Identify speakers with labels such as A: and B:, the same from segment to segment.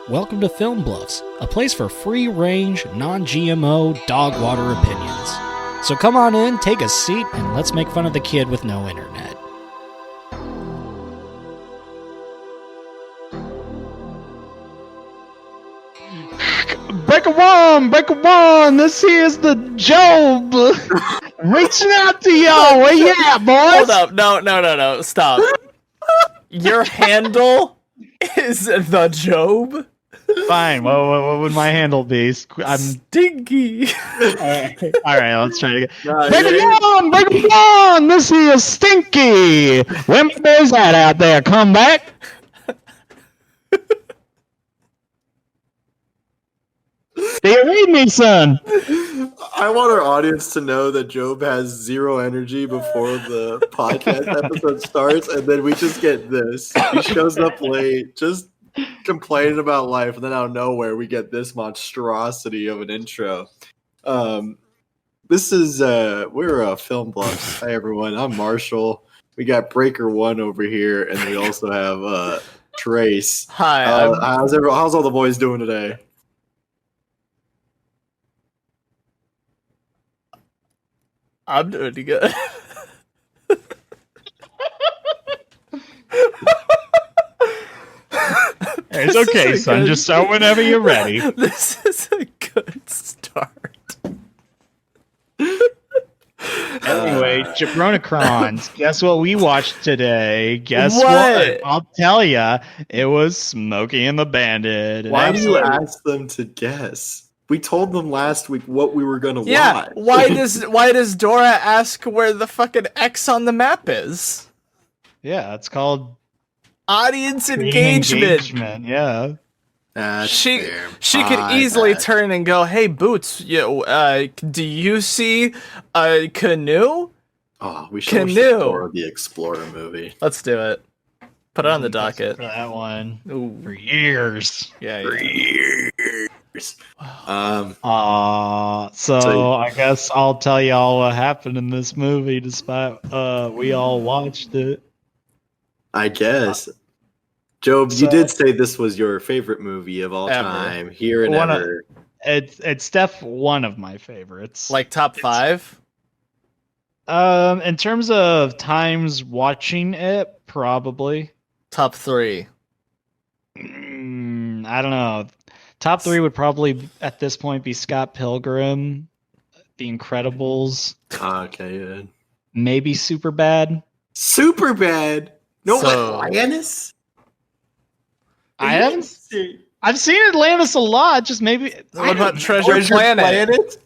A: Welcome to Film Bluffs, a place for free-range, non-GMO, dog water opinions. So come on in, take a seat, and let's make fun of the kid with no internet.
B: Break a one. This here's the Jobe reaching out to y'all. Where you at, boys?
C: Hold up, no, stop. Your handle is the Jobe?
B: Fine. What would my handle be? I'm
C: Stinky.
B: all right. Let's try it again. Break it on. This here's Stinky. Where my boys at out there? Come back. Do you read me, son?
D: I want our audience to know that Jobe has zero energy before the podcast episode starts, and then we just get this. He shows up late, just complaining about life, and then out of nowhere, we get this monstrosity of an intro. This is, we're Film Bluffs. Hi, everyone. I'm Marshall. We got Breaker One over here, and we also have Trace.
C: Hi.
D: How's all the boys doing today?
C: I'm doing good.
B: It's okay, son. Just start whenever you're ready.
C: This is a good start.
B: Anyway, Jabronicrons, guess what we watched today? Guess
C: What?
B: what? I'll tell ya. It was Smokey and the Bandit.
D: Why do you ask them to guess? We told them last week what we were going to
C: Yeah,
D: watch.
C: why does Dora ask where the fucking X on the map is?
B: Yeah, it's called
C: Audience engagement.
B: Yeah.
D: That's
C: She
D: fair.
C: could easily turn and go, "Hey, Boots, do you see a canoe?"
D: Oh, we should watch
C: Canoe.
D: the Dora the Explorer movie.
C: Let's do it. Put it on the docket.
B: For that one.
C: Ooh,
B: For years.
C: yeah.
D: For years.
B: So
D: So-
B: I guess I'll tell y'all what happened in this movie despite we all watched it.
D: I guess. Jobe,
B: So-
D: you did say this was your favorite movie of all
C: Ever.
D: time, here and
B: One of-
D: ever.
B: It's one of my favorites.
C: Like top 5?
B: In terms of times watching it, probably.
C: Top 3.
B: I don't know. Top 3 would probably at this point be Scott Pilgrim, The Incredibles,
D: Okay, yeah.
B: maybe Superbad.
D: Super bad. No,
C: So-
D: Atlantis?
B: I haven't. I've seen Atlantis a lot. Just maybe.
C: What about Treasure Planet?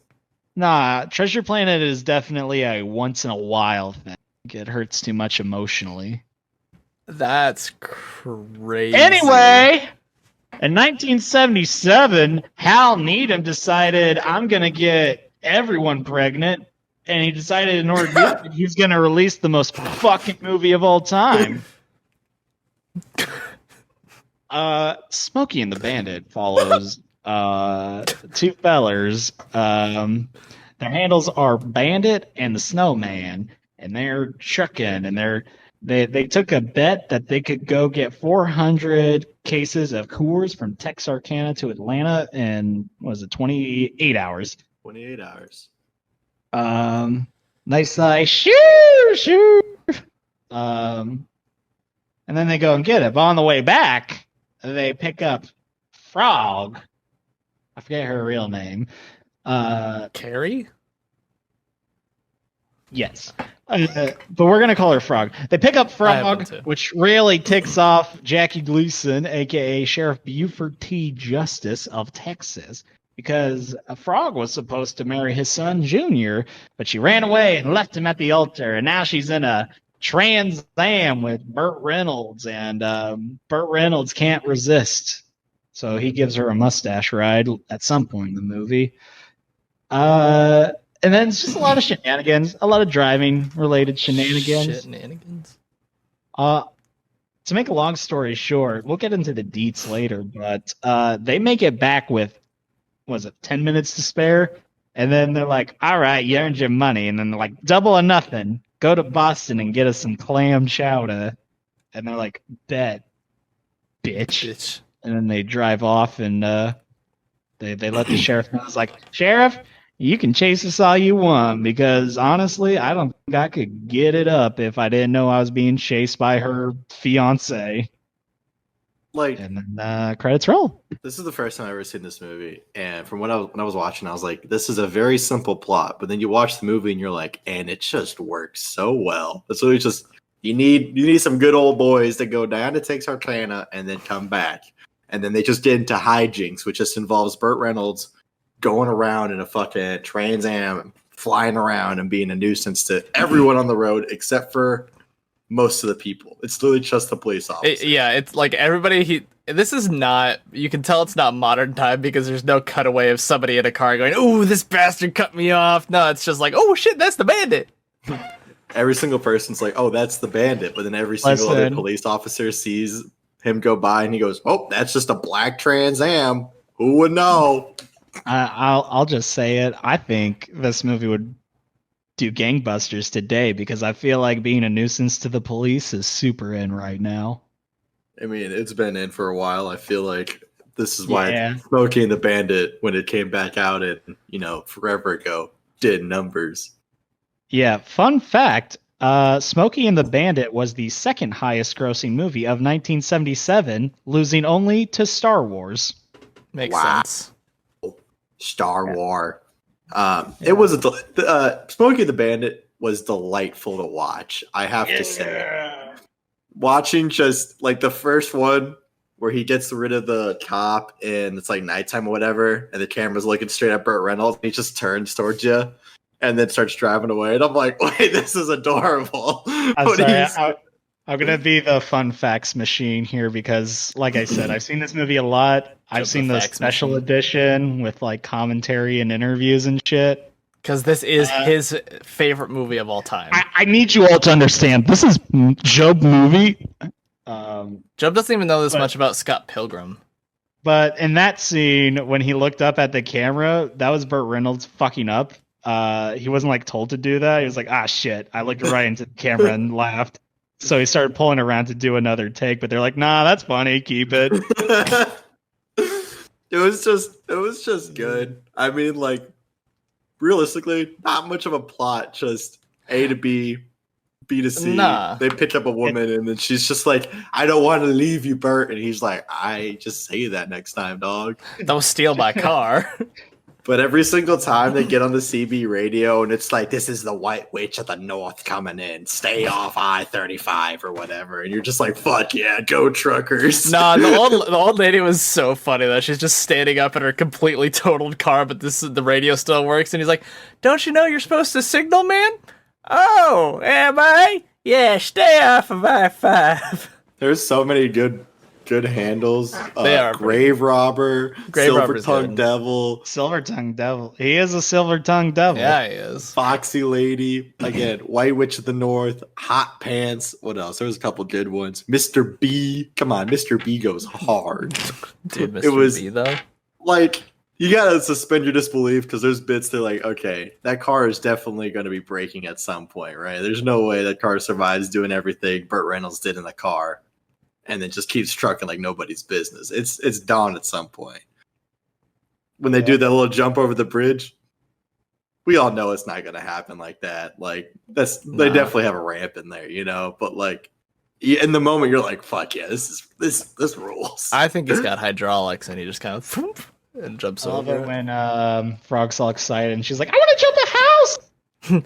B: Nah, Treasure Planet is definitely a once in a while thing. It hurts too much emotionally.
C: That's crazy.
B: Anyway, in 1977, Hal Needham decided I'm gonna get everyone pregnant, and he decided in order to do it, he's gonna release the most fucking movie of all time. Smokey and the Bandit follows two fellers. Their handles are Bandit and the Snowman, and they're trucking, and they took a bet that they could go get 400 cases of Coors from Texarkana to Atlanta in, what was it, 28 hours.
D: 28 hours.
B: Nice shoo. And then they go and get it. But on the way back, they pick up Frog. I forget her real name.
C: Carrie?
B: Yes. But we're going to call her Frog. They pick up
C: I have one
B: Frog,
C: too.
B: which really ticks off Jackie Gleason, a.k.a. Sheriff Buford T. Justice of Texas, because Frog was supposed to marry his son, Junior, but she ran away and left him at the altar, and now she's in a Trans Am with Burt Reynolds, and Burt Reynolds can't resist. So he gives her a mustache ride at some point in the movie. And then it's just a lot of shenanigans, a lot of driving-related shenanigans.
C: Shenanigans?
B: To make a long story short, we'll get into the deets later, but they make it back with, 10 minutes to spare? And then they're like, all right, you earned your money. And then they're like, double or nothing. Go to Boston and get us some clam chowder. And they're like, bet, bitch. and then they drive off, and they let the sheriff know. It's like, Sheriff, you can chase us all you want, because honestly, I don't think I could get it up if I didn't know I was being chased by her fiance.
D: Like,
B: And then credits roll.
D: this is the first time I've ever seen this movie, and from when I was watching, I was like, "This is a very simple plot." But then you watch the movie, and you're like, "And it just works so well." It's really just you need some good old boys to go down to Texarkana and then come back, and then they just get into hijinks, which just involves Burt Reynolds going around in a fucking Trans Am, flying around and being a nuisance to everyone on the road except for most of the people. It's literally just the police officers.
C: It's like everybody. This is not. You can tell it's not modern time because there's no cutaway of somebody in a car going, "Ooh, this bastard cut me off." No, it's just like, "Oh shit, that's the bandit."
D: Every single person's like, "Oh, that's the bandit," but then every single other police officer sees him go by and he goes, "Oh, that's just a black Trans Am. Who would know?"
B: I'll just say it. I think this movie would do gangbusters today because I feel like being a nuisance to the police is super in right now.
D: I mean, it's been in for a while. I feel like this is why Smokey and the Bandit, when it came back out and forever ago, did numbers.
B: Yeah, fun fact, Smokey and the Bandit was the second highest grossing movie of 1977, losing only to Star Wars.
C: Makes sense.
D: Star Wars. It was Smokey and the Bandit was delightful to watch. I have to say, watching just like the first one where he gets rid of the cop and it's like nighttime or whatever, and the camera's looking straight at Burt Reynolds, and he just turns towards you and then starts driving away. And I'm like, wait, this is adorable.
B: I'm going to be the fun facts machine here because, like I said, I've seen this movie a lot. I've seen the special edition with like commentary and interviews and shit.
C: Because this is his favorite movie of all time.
B: I need you all to understand. This is Jobe movie.
C: Jobe doesn't even know this much about Scott Pilgrim.
B: But in that scene, when he looked up at the camera, that was Burt Reynolds fucking up. He wasn't like told to do that. He was like, "Ah, shit." I looked right into the camera and laughed. So he started pulling around to do another take, but they're like, "Nah, that's funny. Keep it."
D: It was just good. I mean, like, realistically, not much of a plot. Just A to B, B to C.
C: Nah.
D: They pick up a woman, and then she's just like, "I don't want to leave you, Bert." And he's like, "I just say that next time, dog.
C: Don't steal my car."
D: But every single time they get on the CB radio, and it's like, "This is the White Witch of the North coming in. Stay off I-35 or whatever." And you're just like, "Fuck yeah, go truckers!"
C: Nah, the old lady was so funny though. She's just standing up in her completely totaled car, but the radio still works. And he's like, "Don't you know you're supposed to signal, man?" "Oh, am I? Yeah, stay off of I-5.
D: There's so many good handles.
C: They are
D: Grave Robber, Silver Tongue Devil.
B: Silver Tongue Devil. He is a Silver Tongue Devil.
C: Yeah, he is.
D: Foxy Lady. Again, White Witch of the North. Hot Pants. What else? There was a couple good ones. Mr. B. Come on, Mr. B goes hard.
C: Dude, Mr.
D: It was,
C: B, though.
D: like, you gotta suspend your disbelief because there's bits that like, okay, that car is definitely going to be breaking at some point, right? There's no way that car survives doing everything Burt Reynolds did in the car and then just keeps trucking like nobody's business. It's dawn at some point. When they do that little jump over the bridge, we all know it's not going to happen like that. Like they definitely have a ramp in there, but like in the moment you're like, fuck yeah, this rules.
C: I think he's got hydraulics and he just kind of and jumps over.
B: I love it when Frog's all excited and she's like, "I want to jump the house." Come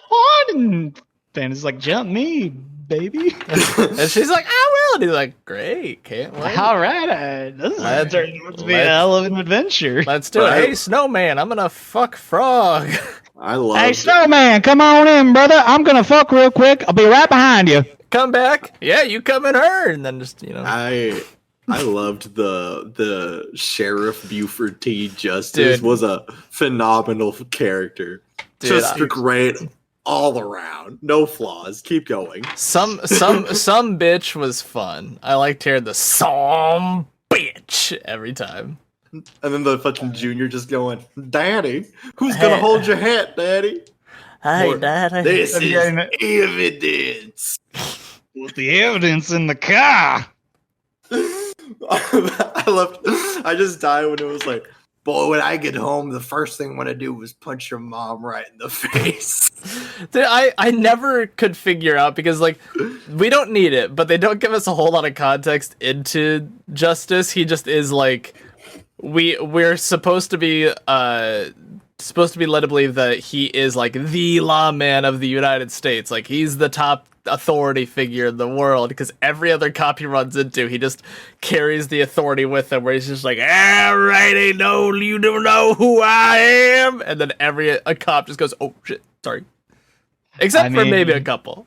B: on, and Bandit's like, "Jump me, baby."
C: And she's like, "I will." And he's like, "Great, can't wait."
B: All right, this is turning out to be a hell of an adventure.
C: Let's do it. Hey, Snowman, I'm gonna fuck Frog.
D: I love
B: Hey, Snowman, come on in, brother. I'm gonna fuck real quick. I'll be right behind you.
C: Come back. Yeah, you come in her, and then just
D: I loved the Sheriff Buford T. Justice. Dude, was a phenomenal character. Dude, just great all around. No flaws. Keep going.
C: Some bitch was fun. I liked hearing the some bitch every time.
D: And then the fucking Junior just going, "Daddy, who's gonna hold your hat, Daddy?"
C: Hey, Daddy.
D: This is evidence.
B: With the evidence in the car.
D: I I just died when it was like, boy, when I get home, the first thing I want to do is punch your mom right in the face.
C: Dude, I never could figure out because like we don't need it, but they don't give us a whole lot of context into Justice. He just is like we're supposed to be led to believe that he is like the lawman of the United States. Like he's the top authority figure in the world because every other cop he runs into, he just carries the authority with him where he's just like, all right, you don't know who I am. And then a cop just goes, oh shit, sorry. Except for maybe a couple.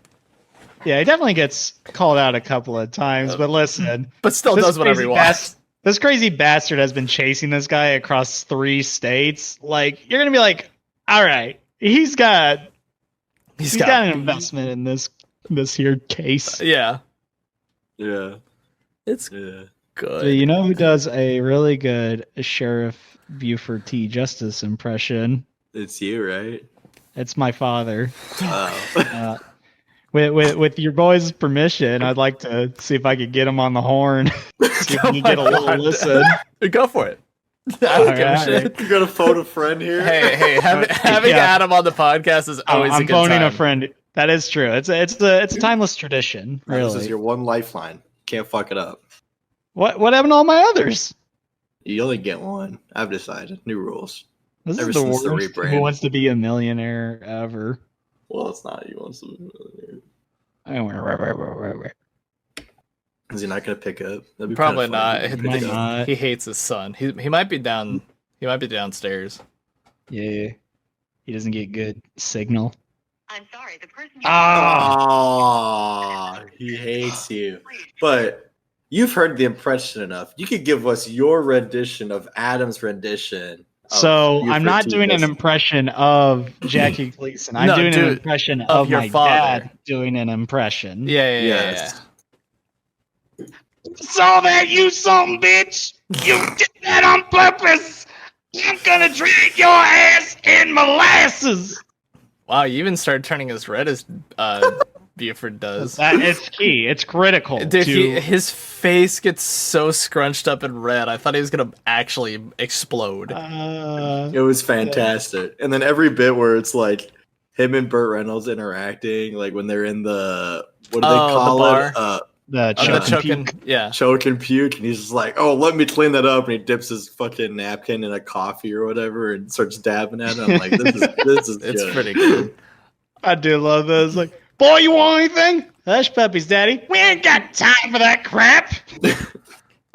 B: Yeah, he definitely gets called out a couple of times, but listen.
C: But still does whatever he wants.
B: This crazy bastard has been chasing this guy across 3 states. Like, you're going to be like, all right, he's got an investment in this here case.
C: Yeah.
D: Yeah.
C: It's
D: Yeah.
C: good.
B: So you know who does a really good Sheriff Buford T. Justice impression?
D: It's you, right?
B: It's my father.
D: Oh.
B: With your boys' permission, I'd like to see if I could get him on the horn. See if we can get a little listen.
C: Go for it. I don't give a shit.
D: You got to phone a friend here?
C: Hey, having Adam on the podcast is always a good time. I'm
B: phoning a friend. That is true. It's a timeless tradition. Really.
D: This is your one lifeline. Can't fuck it up.
B: What happened to all my others?
D: You only get one. I've decided. New rules.
B: This
D: Ever
B: is the
D: since the
B: worst.
D: rebrand.
B: Who wants to be a millionaire ever?
D: Well, it's not. You want some. Is he not gonna pick up? That'd be
C: Probably
D: kinda fun.
C: not. He hates his son. He might be down. He might be downstairs.
B: Yeah, he doesn't get good signal.
E: I'm sorry, the person.
D: He hates you. But you've heard the impression enough. You could give us your rendition of Adam's rendition.
B: So I'm not doing an impression of Jackie Gleason. I'm doing an impression of
C: your
B: my
C: father.
B: dad doing an impression.
C: Yeah.
B: Saw that, you son bitch! You did that on purpose! I'm gonna drag your ass in molasses!
C: Wow, you even started turning as red as Buford does.
B: It's key. It's critical.
C: Dude, his face gets so scrunched up and red. I thought he was gonna actually explode.
D: It was fantastic. And then every bit where it's like him and Burt Reynolds interacting, like when they're in the what do they call it?
B: The
D: choke and puke, and he's just like, "Oh, let me clean that up," and he dips his fucking napkin in a coffee or whatever and starts dabbing at him. I'm like, this is
C: it's
D: good.
C: pretty good.
B: I do love this. Like, boy, you want anything? Hush puppies, daddy. We ain't got time for that crap.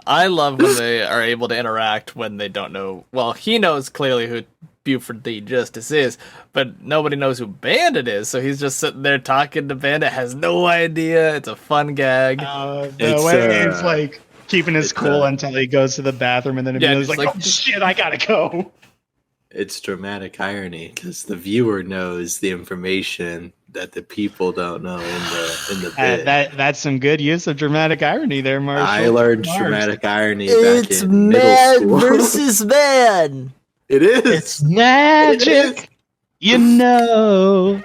C: I love when they are able to interact when they don't know. Well, he knows clearly who Buford the Justice is, but nobody knows who Bandit is, so he's just sitting there talking to Bandit, has no idea. It's a fun gag.
B: He's like keeping his cool until he goes to the bathroom, and then he's like, oh shit, I gotta go.
D: It's dramatic irony because the viewer knows the information that the people don't know in the bit.
B: That's some good use of dramatic irony there, Marshall.
D: I learned dramatic irony back in middle school.
C: Versus man.
D: It is.
B: It's magic. You know.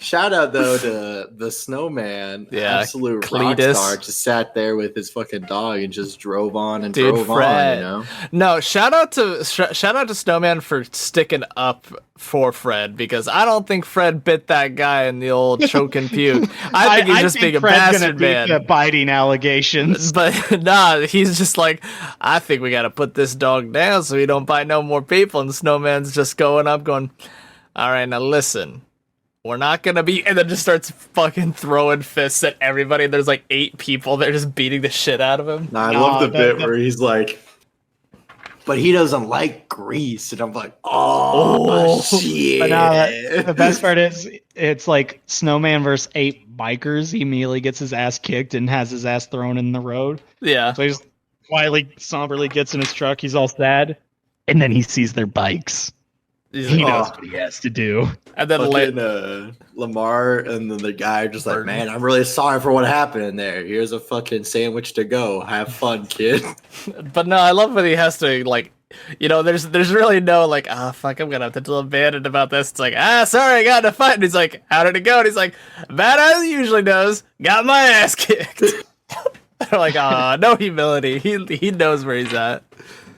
D: Shout out though to the Snowman, absolute
C: Cletus.
D: rock star, just sat there with his fucking dog and just drove on and
C: Dude,
D: drove
C: Fred.
D: on. You know?
C: No, shout out to Snowman for sticking up for Fred because I don't think Fred bit that guy in the old choke and puke. I think he's just being a bastard, man.
B: The biting allegations,
C: but nah, he's just like, I think we got to put this dog down so he don't bite no more people. And Snowman's just going up, going, all right, now listen. We're not gonna be, and then just starts fucking throwing fists at everybody. There's like 8 people. They're just beating the shit out of him.
D: I love the bit where he's like, but he doesn't like grease, and I'm like, oh shit.
B: But the best part is, it's like Snowman versus 8 bikers. He immediately gets his ass kicked and has his ass thrown in the road.
C: Yeah.
B: So he's quietly, somberly gets in his truck. He's all sad, and then he sees their bikes. He knows what he has to do.
C: And then
D: Lamar and then the guy just like, man, I'm really sorry for what happened in there. Here's a fucking sandwich to go. Have fun, kid.
C: But no, I love when he has to, like, you know, there's really no, like, fuck, I'm gonna have to tell Bandit about this. It's like, sorry, I got in a fight. And he's like, how did it go? And he's like, bad as he usually does. Got my ass kicked. They're like, no humility. He knows where he's at.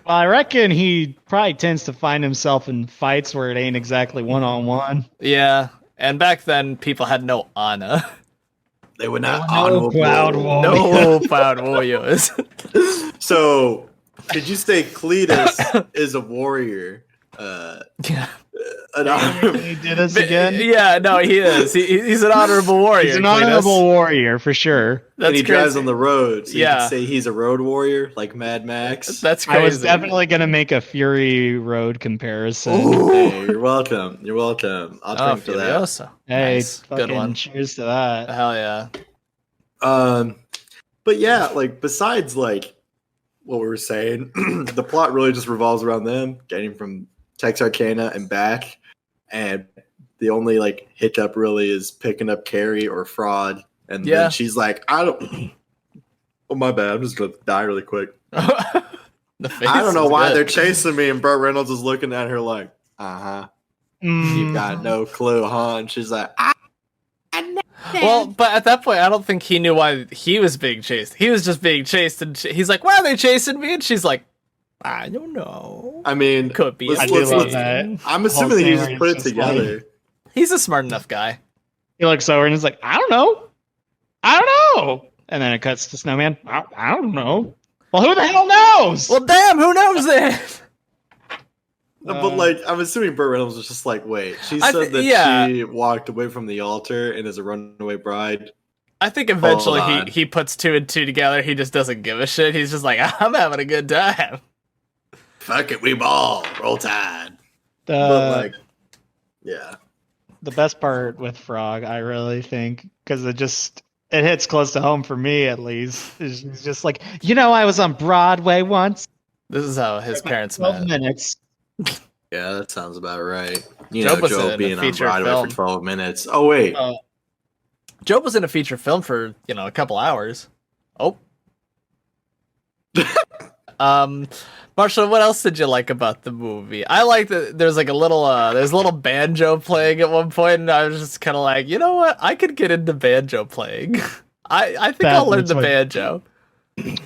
B: Well, I reckon he probably tends to find himself in fights where it ain't exactly one-on-one.
C: Yeah, and back then people had no honor.
D: They were not
B: No
D: honorable.
B: proud warrior.
C: No proud warriors.
D: So, did you say Cletus is a warrior?
C: Yeah.
D: An honorable.
B: He did this again.
C: Yeah, no, he is. He's an honorable warrior.
B: He's an
C: Cletus.
B: honorable warrior for sure.
C: That's
D: And he
C: crazy.
D: drives on the road, so you
C: Yeah.
D: can say he's a road warrior, like Mad Max.
C: That's crazy.
B: I was definitely gonna make a Fury Road comparison.
D: Hey, you're welcome. You're welcome. I'll
C: Oh,
D: drink to that.
C: Furiosa.
B: Hey,
C: Nice. Good
B: fucking
C: one.
B: cheers to that.
C: Hell yeah.
D: But yeah, like besides like what we were saying, the plot really just revolves around them getting from Texarkana and back, and the only like hiccup really is picking up Carrie or Fraud, and
C: Yeah.
D: then she's like, I don't. Oh my bad, I'm just gonna die really quick.
C: The face
D: I don't know
C: is
D: why
C: good.
D: they're chasing me, and Burt Reynolds is looking at her like, you got no clue, huh? And she's like,
C: Well, but at that point, I don't think he knew why he was being chased. He was just being chased, and he's like, "Why are they chasing me?" And she's like, "I don't know.
D: I mean,
C: Could be."
B: I do love that.
D: I'm assuming that he just
B: Whole
D: put it
B: thing is just
D: together.
C: He's a smart enough guy.
B: He looks over and he's like, I don't know. I don't know. And then it cuts to Snowman. I don't know. Well, who the hell knows?
C: Well, damn, who knows it?
D: But like, I'm assuming Burt Reynolds was just like, wait, she
C: I
D: said that
C: yeah.
D: she walked away from the altar and is a runaway bride.
C: I think eventually
D: Hold on.
C: he puts two and two together. He just doesn't give a shit. He's just like, I'm having a good time.
D: Fuck it, we ball, roll tide. But
B: the,
D: like, yeah,
B: the best part with Frog, I really think, because it hits close to home for me at least. Is just like, I was on Broadway once.
C: This is how his parents
B: 12
C: met.
B: minutes.
D: yeah, that sounds about right. You
C: Jobe
D: know,
C: was in
D: Joe
C: a
D: being on
C: feature
D: Broadway
C: film.
D: for 12 minutes. Oh wait,
C: Jobe was in a feature film for, a couple hours. Oh. Marshall, what else did you like about the movie? I like that there's like there's a little banjo playing at one point, and I was just kind of like, you know what? I could get into banjo playing. I think I'll learn the banjo.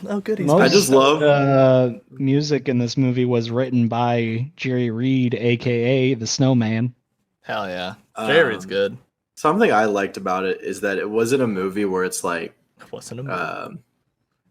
C: Oh, goodies.
D: I just love-
B: the music in this movie was written by Jerry Reed, aka the Snowman.
C: Hell yeah. Jerry's good.
D: something I liked about it is that it wasn't a movie where it's like
C: It wasn't a movie.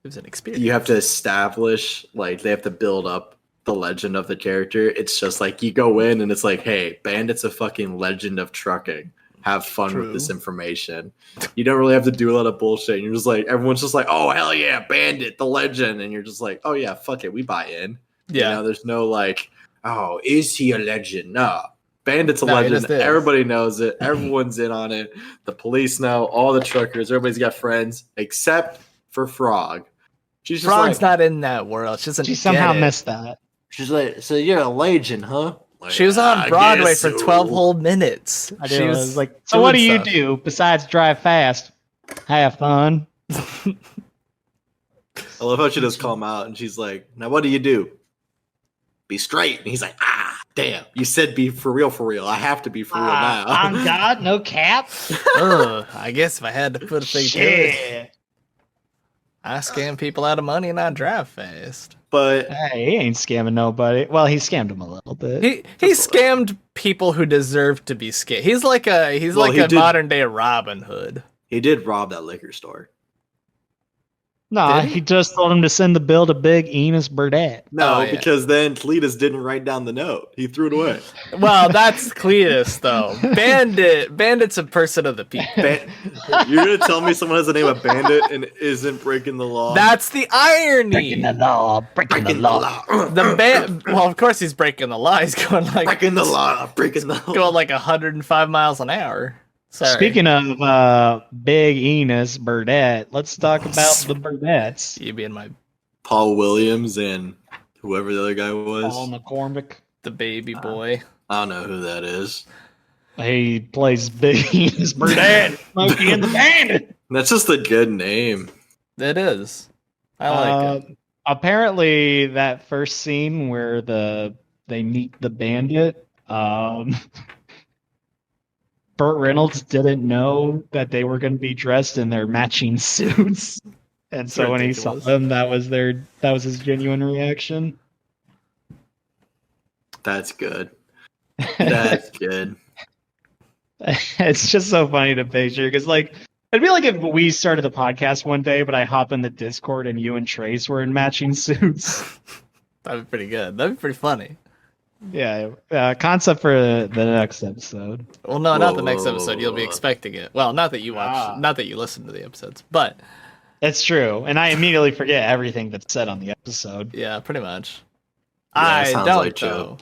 C: It was an experience.
D: you have to establish, like they have to build up the legend of the character. It's just like you go in and it's like, hey, Bandit's a fucking legend of trucking. Have fun
C: True.
D: with this information. You don't really have to do a lot of bullshit. You're just like, everyone's just like, oh hell yeah, Bandit, the legend, and you're just like, oh yeah, fuck it, we buy in.
C: Yeah.
D: You know, there's no like, oh, is he a legend? No. Bandit's a
C: No, he
D: legend.
C: just is.
D: Everybody knows it. Everyone's in on it. The police know, all the truckers, everybody's got friends, except for Frog. She's just
C: Frog's
D: like,
C: not in that world. She doesn't
B: She somehow
C: get it.
B: missed that.
D: she's like, so you're a legend, huh? Like,
C: She was on
D: I
C: Broadway
D: guess
C: for
D: so.
C: 12 whole minutes.
B: I
C: She
B: did.
C: was
B: Was like, so what do
C: doing
B: you
C: stuff.
B: do besides drive fast? Have fun.
D: I love how she does call him out, and she's like, now what do you do? Be straight. And he's like, ah, damn. You said be for real. I have to be for real now.
B: On God, no cap.
C: Ugh, I guess if I had to put a thing to it,
B: Shit.
C: I scam people out of money and I drive fast.
D: But
B: Hey, he ain't scamming nobody. Well, he scammed him a little bit.
C: He scammed people who deserve to be scammed. He's like a
D: he did-
C: modern day Robin Hood.
D: he did rob that liquor store.
B: Nah,
C: Did he?
B: he just told him to send the bill to Big Enos Burdett.
D: No,
C: Oh, yeah.
D: because then Cletus didn't write down the note. He threw it away.
C: Well, that's Cletus though. Bandit's a person of the people.
D: You're going to tell me someone has the name of Bandit and isn't breaking the law?
C: That's the irony.
B: law. Breaking the
C: Well, of course he's breaking the law. He's going like
D: Breaking the law. Breaking the law.
C: going like 105 miles an hour. Sorry.
B: Speaking of Big Enos Burdett, let's talk about the Burdett's.
C: You being my
D: Paul Williams and whoever the other guy was.
B: Paul McCormick.
C: the baby boy.
D: I don't know who that is.
B: He plays Big Enos Burdett, Smokey and the Bandit.
D: That's just a good name.
C: It is. I like it.
B: Apparently, that first scene where they meet the Bandit, Burt Reynolds didn't know that they were going to be dressed in their matching suits, And so when he saw
C: ridiculous.
B: them, that was his genuine reaction.
D: That's good. That's good.
B: It's just so funny to picture because, like, it'd be like if we started the podcast one day, but I hop in the Discord and you and Trace were in matching suits.
C: That'd be pretty good. That'd be pretty funny.
B: Yeah, concept for the next episode.
C: Well, no, not the next
D: Whoa.
C: episode. You'll be expecting it. Well, not that you watch, not that you listen to the episodes, but
B: That's true, and I immediately forget everything that's said on the episode.
C: yeah, pretty much.
D: Yeah,
C: I
D: sounds
C: don't
D: like
C: though.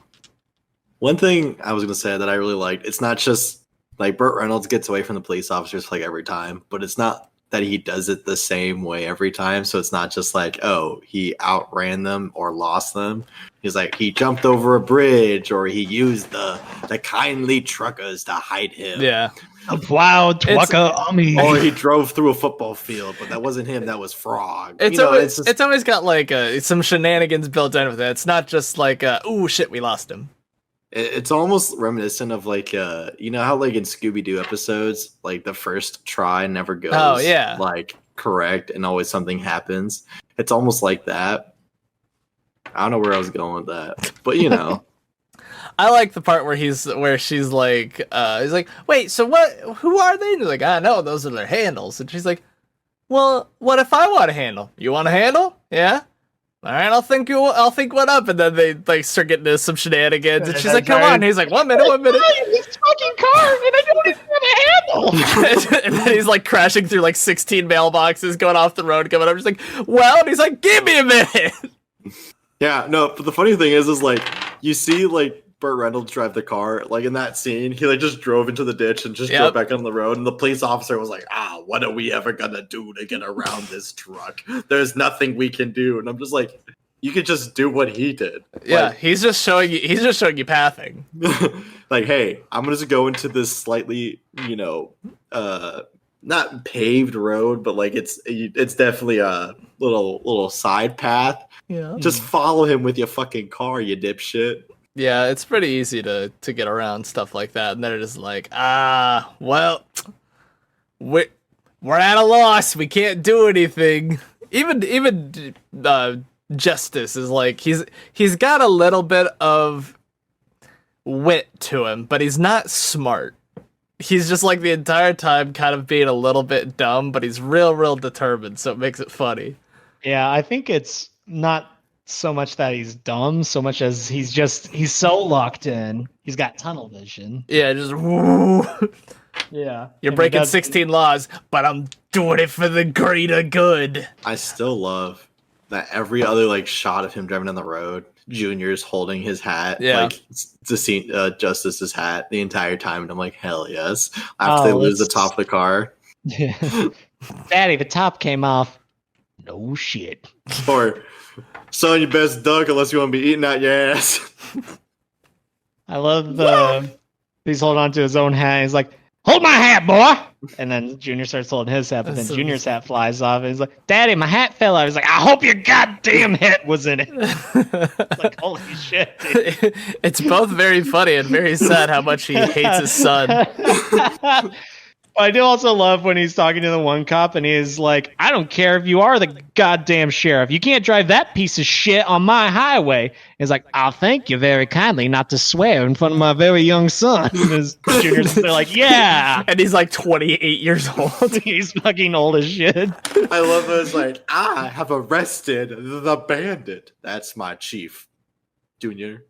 D: One thing I was gonna say that I really liked, it's not just like Burt Reynolds gets away from the police officers like every time, but it's not that he does it the same way every time. So it's not just like, oh, he outran them or lost them. He's like, he jumped over a bridge or he used the kindly truckers to hide him.
C: Yeah,
B: Wow, Twaka Ami.
D: Or he drove through a football field, but that wasn't him, that was Frog.
C: it's
D: You know,
C: always
D: just-
C: it's always got like some shenanigans built in with it. It's not just like, oh shit, we lost him.
D: It's almost reminiscent of like you know how like in Scooby-Doo episodes, like the first try never goes
C: Oh, yeah.
D: like correct and always something happens. It's almost like that. I don't know where I was going with that. But you know.
C: I like the part where she's like, he's like, wait, so who are they? And he's like, I know, those are their handles. And she's like, well, what if I want a handle? You want a handle? Yeah. All right, I'll think one up. And then they like start getting into some shenanigans. And she's like, come on. And he's like, 1 minute, 1 minute.
B: This fucking car, and I don't even have a handle.
C: And then he's like crashing through like 16 mailboxes, going off the road, coming up. She's like, well, and he's like, give me a minute.
D: Yeah, no, but the funny thing is like you see like Burt Reynolds drive the car, like in that scene, he like just drove into the ditch and just drove back on the road, and the police officer was like, what are we ever gonna do to get around this truck? There's nothing we can do. And I'm just like, you could just do what he did.
C: Yeah, he's just showing you pathing.
D: Like, hey, I'm gonna just go into this slightly, you know, not paved road, but like it's definitely a little side path.
C: Yeah.
D: Just follow him with your fucking car, you dipshit.
C: Yeah, it's pretty easy to get around stuff like that, and then it is like, well, we're at a loss. We can't do anything. Even Justice is like, he's got a little bit of wit to him, but he's not smart. He's just like the entire time kind of being a little bit dumb, but he's real determined, so it makes it funny.
B: Yeah, I think it's not so much that he's dumb, so much as he's so locked in. He's got tunnel vision.
C: Yeah, just woo.
B: Yeah.
C: You're
B: And
C: breaking
B: he does-
C: 16 laws, but I'm doing it for the greater good.
D: I still love that every other like shot of him driving down the road, Junior's holding his hat,
C: Yeah.
D: like to see Justice's hat the entire time, and I'm like, hell yes. After they lose the
B: it's-
D: top of the car,
B: Daddy, the top came off. No shit.
D: or son, you best duck unless you want to be eating out your ass.
B: I love he's holding on to his own hat. He's like, hold my hat, boy. And then Junior starts holding his hat, but then
C: That's so-
B: Junior's hat flies off. And he's like, Daddy, my hat fell out. He's like, I hope your goddamn hat was in it. It's like, holy shit, dude.
C: It's both very funny and very sad how much he hates his son.
B: I do also love when he's talking to the one cop and he's like, I don't care if you are the goddamn sheriff. You can't drive that piece of shit on my highway. He's like, I'll thank you very kindly not to swear in front of my very young son. And his juniors, they're like, yeah.
C: And he's like 28 years old.
B: He's fucking old as shit.
D: I love it. It's like, I have arrested the bandit. That's my chief. Junior,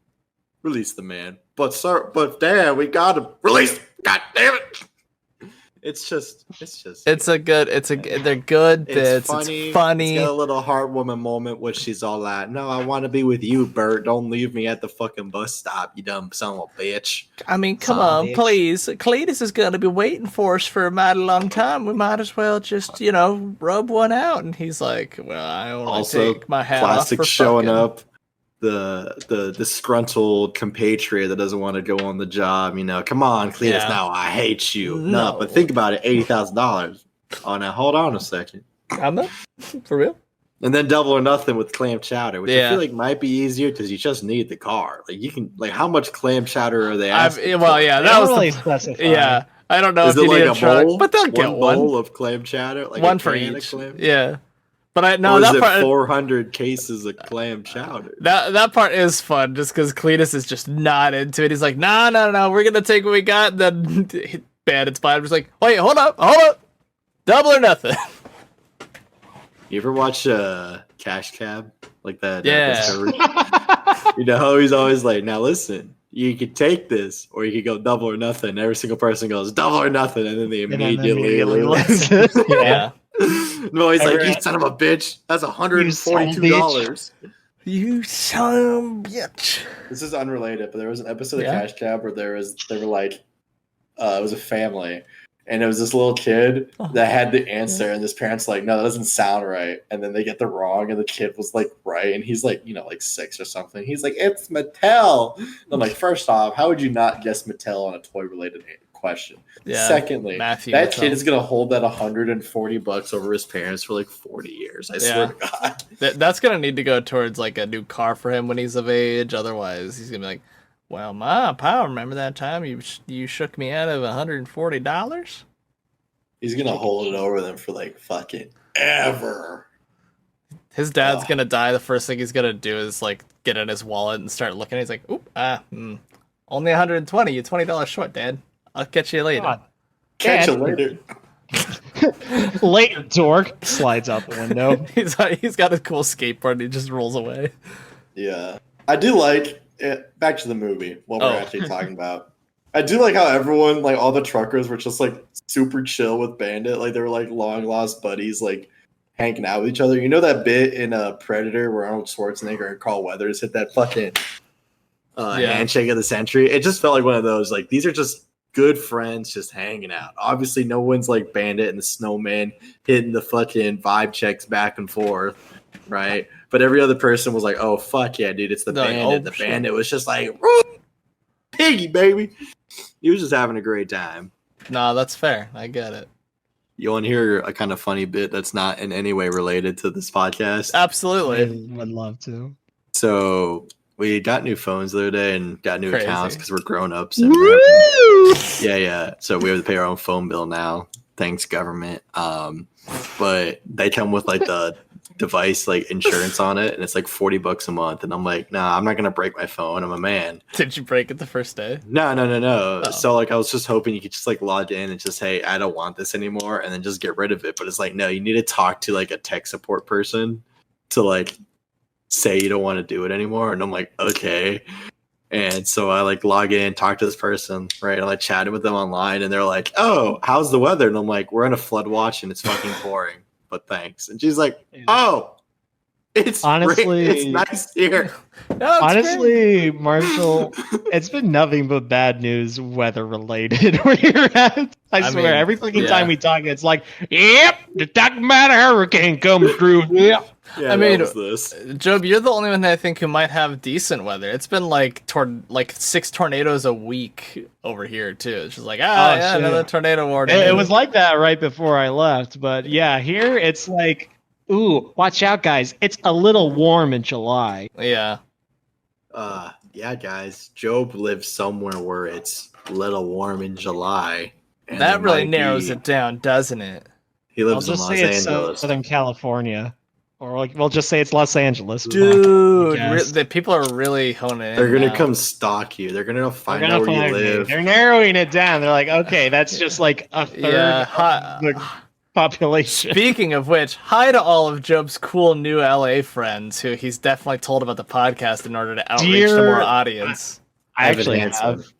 D: release the man. But sir, but dad, we gotta release. God damn it. It's just.
C: They're good bits. It's funny.
D: It's got a little heartwarming moment where she's all like, no, I want to be with you, Bert. Don't leave me at the fucking bus stop, you dumb son of a bitch.
C: I mean, come
B: Son of a
C: on,
B: bitch.
C: please. Cletus is going to be waiting for us for a mighty long time. We might as well just, rub one out. And he's like, well, I only
D: Also,
C: take my hat
D: Plastic
C: off for
D: showing
C: fucking.
D: up. The disgruntled compatriot that doesn't want to go on the job, come on, Cletus,
C: Yeah.
D: now I hate you.
C: No.
D: No, but think about it, $80,000. Oh, now hold on a second.
C: I'm not, for real?
D: And then double or nothing with clam chowder, which
C: Yeah.
D: I feel like might be easier because you just need the car. Like you can, like, how much clam chowder are they asking?
C: Well, yeah,
B: They
C: that
B: don't
C: was
B: really
C: the,
B: specify.
C: yeah. I don't know
D: Is
C: if
D: it
C: you
D: like
C: need
D: a
C: a truck,
D: bowl?
C: but they'll get
D: bowl
C: one.
D: of clam chowder, like
C: One
D: a
C: for
D: can of
C: each.
D: clam?
C: Yeah. But
D: Or
C: no,
D: is
C: that
D: it
C: part
D: 400 cases of clam chowder?
C: that part is fun just because Cletus is just not into it. He's like, no, we're gonna take what we got. And then Bandit's behind him. He's like, wait, hold up, double or nothing.
D: You ever watch Cash Cab? Like that?
C: Yeah.
D: Discovery? You know how he's always like, now listen, you could take this or you could go double or nothing. Every single person goes double or nothing, and then they immediately lose.
C: Yeah.
D: No, he's like, you son of a bitch. That's $142.
C: You son of a bitch.
D: This is unrelated, but there was an episode of
C: Yeah.
D: Cash Cab where they were like, it was a family, and it was this little kid that had the answer, and his parents like, no, that doesn't sound right, and then they get the wrong, and the kid was like right, and he's like, like 6 or something. He's like, it's Mattel. And I'm like, first off, how would you not guess Mattel on a toy related question?
C: Yeah.
D: Secondly,
C: Matthew
D: that
C: Mattel.
D: kid is gonna hold that $140 over his parents for like 40 years. I swear to God.
C: That's gonna need to go towards like a new car for him when he's of age. Otherwise, he's gonna be like, well, Ma, Pa, remember that time you shook me out of $140?
D: He's gonna hold it over them for like fucking ever.
C: His dad's gonna die. The first thing he's gonna do is like get in his wallet and start looking. He's like, oop, only 120. You're $20 short, Dad. I'll catch you later.
D: Catch you later.
B: Later, dork. Slides out the window.
C: He's got a cool skateboard. And he just rolls away.
D: Yeah, I do like it. Back to the movie. What we're
C: Oh.
D: actually talking about. I do like how everyone, like all the truckers, were just like super chill with Bandit. Like they were like long lost buddies, like hanging out with each other. You know that bit in Predator where Arnold Schwarzenegger and Carl Weathers hit that fucking handshake of the century? It just felt like one of those. Like these are just good friends just hanging out. Obviously, no one's like Bandit and the Snowman hitting the fucking vibe checks back and forth, right? But every other person was like, "Oh fuck yeah, dude, it's the
C: They're like,
D: Bandit."
C: "Oh,
D: The
C: shit."
D: Bandit was just like, "Woo, piggy baby." He was just having a great time.
C: Nah, that's fair. I get it.
D: You want to hear a kind of funny bit that's not in any way related to this podcast?
C: Absolutely.
B: Would love to.
D: So we got new phones the other day and got new
C: Crazy.
D: accounts because we're grown ups. Yeah. So we have to pay our own phone bill now. Thanks, government. But they come with like the device like insurance on it, and it's like $40 a month. And I'm like, nah, I'm not gonna break my phone. I'm a man.
C: Did you break it the first day?
D: No.
C: Oh.
D: So like I was just hoping you could just like log in and just, hey, I don't want this anymore, and then just get rid of it. But it's like, no, you need to talk to like a tech support person to like say you don't want to do it anymore. And I'm like, okay. And so I like log in, talk to this person, right? I like chatted with them online, and they're like, oh, how's the weather? And I'm like, we're on a flood watch and it's fucking pouring, but thanks. And she's like, oh, it's
B: Honestly-
D: it's nice here.
C: No, it's
B: Honestly, Marshall, it's been nothing but bad news weather related where you're at. I swear,
C: mean,
B: every fucking
C: yeah.
B: time we talk, it's like, yep, the talking about a hurricane coming through. Yep.
D: Yeah,
C: I mean,
D: that was this.
C: Jobe, you're the only one that I think who might have decent weather. It's been like 6 tornadoes a week over here too. It's just like
B: shit.
C: another tornado warning.
B: It was like that right before I left, but yeah, here it's like, ooh, watch out, guys. It's a little warm in July.
C: Yeah.
D: Yeah, guys, Jobe lives somewhere where it's a little warm in July. And
C: That
D: there
C: really
D: might
C: narrows
D: be-
C: it down, doesn't it?
D: He
B: I'll
D: lives in
B: just
D: Los
B: say it's
D: Angeles.
B: Southern California. Or like, we'll just say it's Los Angeles.
C: Dude,
B: Yes.
C: the people are really honing in.
D: They're gonna
C: now.
D: come stalk you. They're gonna
B: They're
D: find
B: gonna
D: out where
B: find
D: you
B: me.
D: live.
B: They're narrowing it down. They're like, okay, that's just like a third
C: Yeah.
B: of the population.
C: Speaking of which, hi to all of Jobe's cool new LA friends who he's definitely told about the podcast in order to outreach to
B: Dear-
C: more audience.
B: I actually
D: Evan
B: have.
D: Hansen.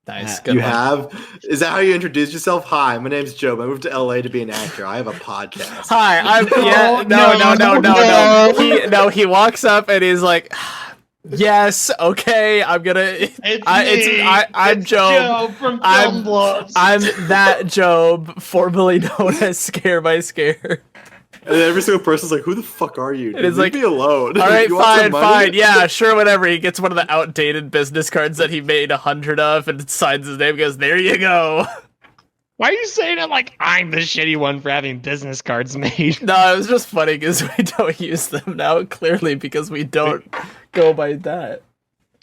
C: Nice.
B: Yeah.
C: Good
D: You
C: one.
D: have? Is that how you introduce yourself? Hi, my name's Jobe. I moved to LA to be an actor. I have a podcast.
C: Hi, I'm He walks up and he's like, yes, okay, I'm gonna. I'm Jobe.
B: from
C: I'm-
B: Film Blobs.
C: I'm that Jobe, formerly known as Scare by Scare.
D: And then every single person's like, "Who the fuck are you? Dude?
C: is
D: Leave
C: like,
D: me alone."
C: All right,
D: You want some
C: fine,
D: money?
C: yeah, sure, whatever. He gets one of the outdated business cards that he made 100 of and signs his name. And goes, there you go.
B: Why are you saying it like I'm the shitty one for having business cards made?
C: No, it was just funny because we don't use them now, clearly, because we don't go by that.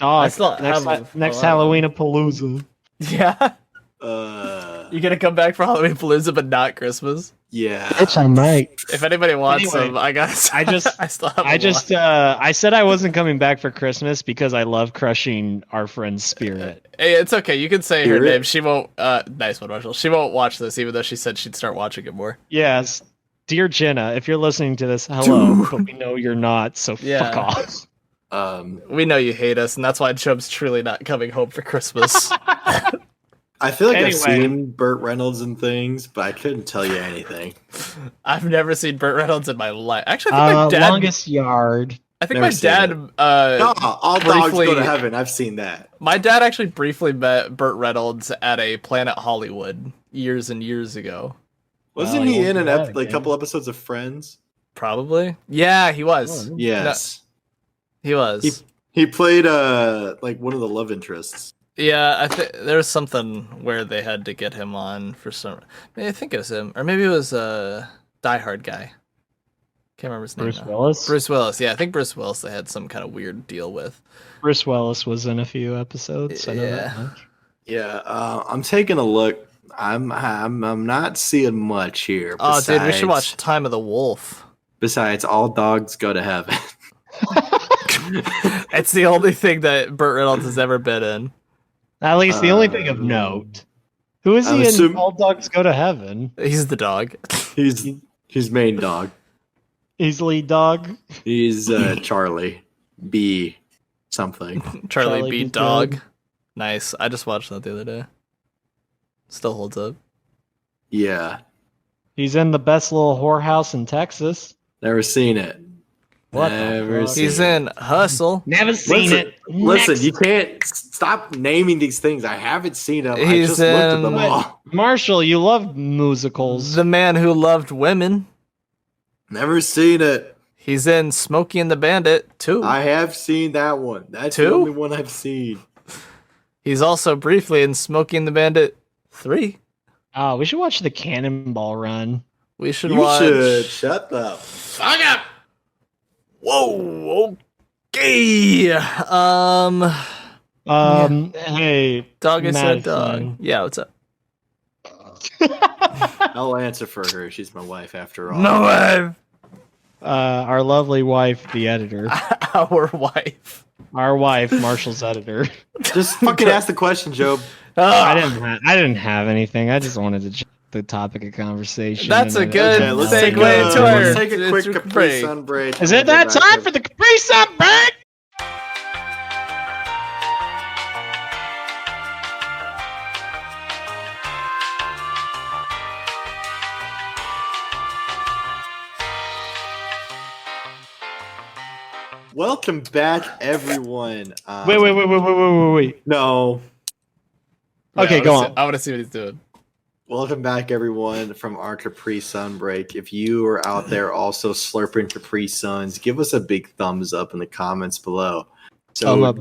C: I
B: Dog,
C: still have
B: next
C: a lot.
B: Halloween a Palooza.
C: Yeah. You gonna come back for Halloween Palooza, but not Christmas?
D: Yeah.
B: Bitch, I might.
C: If anybody wants
B: Anyway,
C: them, I got. I still have.
B: I said I wasn't coming back for Christmas because I love crushing our friend's spirit.
C: Hey, it's okay. You can say her
D: Spirit?
C: name. She won't. Nice one, Marshall. She won't watch this, even though she said she'd start watching it more.
B: Yes, dear Jenna, if you're listening to this, hello, but we know you're not, so
C: Yeah.
B: fuck off.
C: We know you hate us, and that's why Jobe's truly not coming home for Christmas.
D: I feel like I've
B: Anyway.
D: seen Burt Reynolds and things, but I couldn't tell you anything.
C: I've never seen Burt Reynolds in my life. Actually, I think my dad.
B: Longest yard.
C: I think
D: Never
C: my
D: seen
C: dad.
D: No, all dogs go
C: briefly-
D: to heaven. I've seen that.
C: My dad actually briefly met Burt Reynolds at a Planet Hollywood years and years ago.
D: Wasn't
B: Well,
D: he
B: he
D: in
B: won't
D: an
B: do that
D: like
B: again.
D: couple episodes of Friends?
C: Probably. Yeah, he was.
B: Oh,
D: Yes.
C: He was.
D: He played like one of the love interests.
C: Yeah, I think there was something where they had to get him on for some. I think it was him, or maybe it was Die Hard guy. Can't remember his name.
B: Bruce
C: now.
B: Willis.
C: Bruce Willis. Yeah, I think Bruce Willis. They had some kind of weird deal with.
B: Bruce Willis was in a few episodes. I know that
C: Yeah.
B: much.
D: Yeah, I'm taking a look. I'm not seeing much here.
C: Oh, dude, we should
D: besides-
C: watch Time of the Wolf.
D: Besides, all dogs go to heaven.
C: It's the only thing that Burt Reynolds has ever been in.
B: At least the only thing of note. Who is
D: I'm
B: he in
D: assuming-
B: All Dogs Go to Heaven?
C: He's the dog.
D: He's main dog.
B: He's lead dog.
D: He's Charlie B something.
C: Charlie
B: Charlie
C: Beat
B: Beat
C: Dog.
B: Dog.
C: Nice. I just watched that the other day. Still holds up.
D: Yeah,
B: He's in the best little whorehouse in Texas.
D: never seen it.
B: What the
D: Never
B: fuck?
D: seen
C: He's
D: it.
C: in Hustle.
B: Never seen
D: Listen,
B: it.
D: listen,
B: Next.
D: you can't stop naming these things. I haven't seen them. I
C: He's
D: just looked at
C: in-
D: them all.
B: Marshall, you love musicals.
C: The Man Who Loved Women.
D: Never seen it.
C: He's in Smokey and the Bandit too.
D: I have seen that one. That's
C: Two?
D: the only one I've seen.
C: He's also briefly in Smokey and the Bandit 3.
B: Oh, we should watch the Cannonball Run.
C: We should
D: You
C: watch.
D: should shut the fuck up.
C: Whoa. Okay.
B: Hey,
C: Dog is a dog.
B: Madison.
C: Yeah. What's up?
D: I'll answer for her. She's my wife after all.
C: No way.
B: Our lovely wife, the editor.
C: Our wife.
B: Our wife, Marshall's editor.
D: Just fucking ask the question, Job.
B: I didn't have anything. I just wanted to check the topic of conversation.
C: That's
B: and
C: a good
D: Okay, let's
C: segue
D: take
C: into
D: a,
C: our
D: let's take a quick
C: it's
D: Capri
C: break.
D: Sun break.
B: Is it that time for the Capri Sun break?
D: Welcome back, everyone.
B: Wait.
D: No.
B: Okay, go on.
C: I want to see what he's doing.
D: Welcome back, everyone, from our Capri Sun break. If you are out there also slurping Capri Suns, give us a big thumbs up in the comments below. So,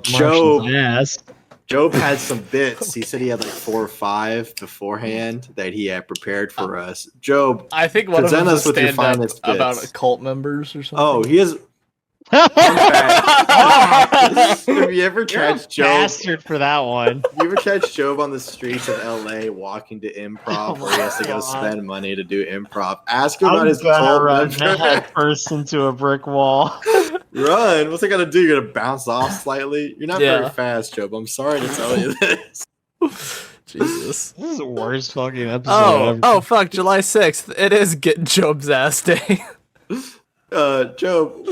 D: Job had some bits. He said he had like 4 or 5 beforehand that he had prepared for us. Job,
C: I think one
D: Present
C: of them
D: us
C: is
D: with your
C: stand up
D: finest
C: about
D: bits.
C: cult members or something.
D: oh, he has. Have you ever catch Job?
B: Bastard for that one.
D: You ever catch Job on the streets of LA walking to improv where he has to go
B: God.
D: spend money to do improv? Ask him about
B: I'm
D: his
B: gonna
D: cult
B: run
D: member.
B: head first into a brick wall.
D: Run. What's it gonna do? You're gonna bounce off slightly? You're not
C: Yeah.
D: very fast, Job. I'm sorry to tell you this.
C: Jesus.
B: This is the worst fucking episode
C: Oh,
B: ever.
C: fuck, July 6th. It is Get Job's Ass Day.
D: Job,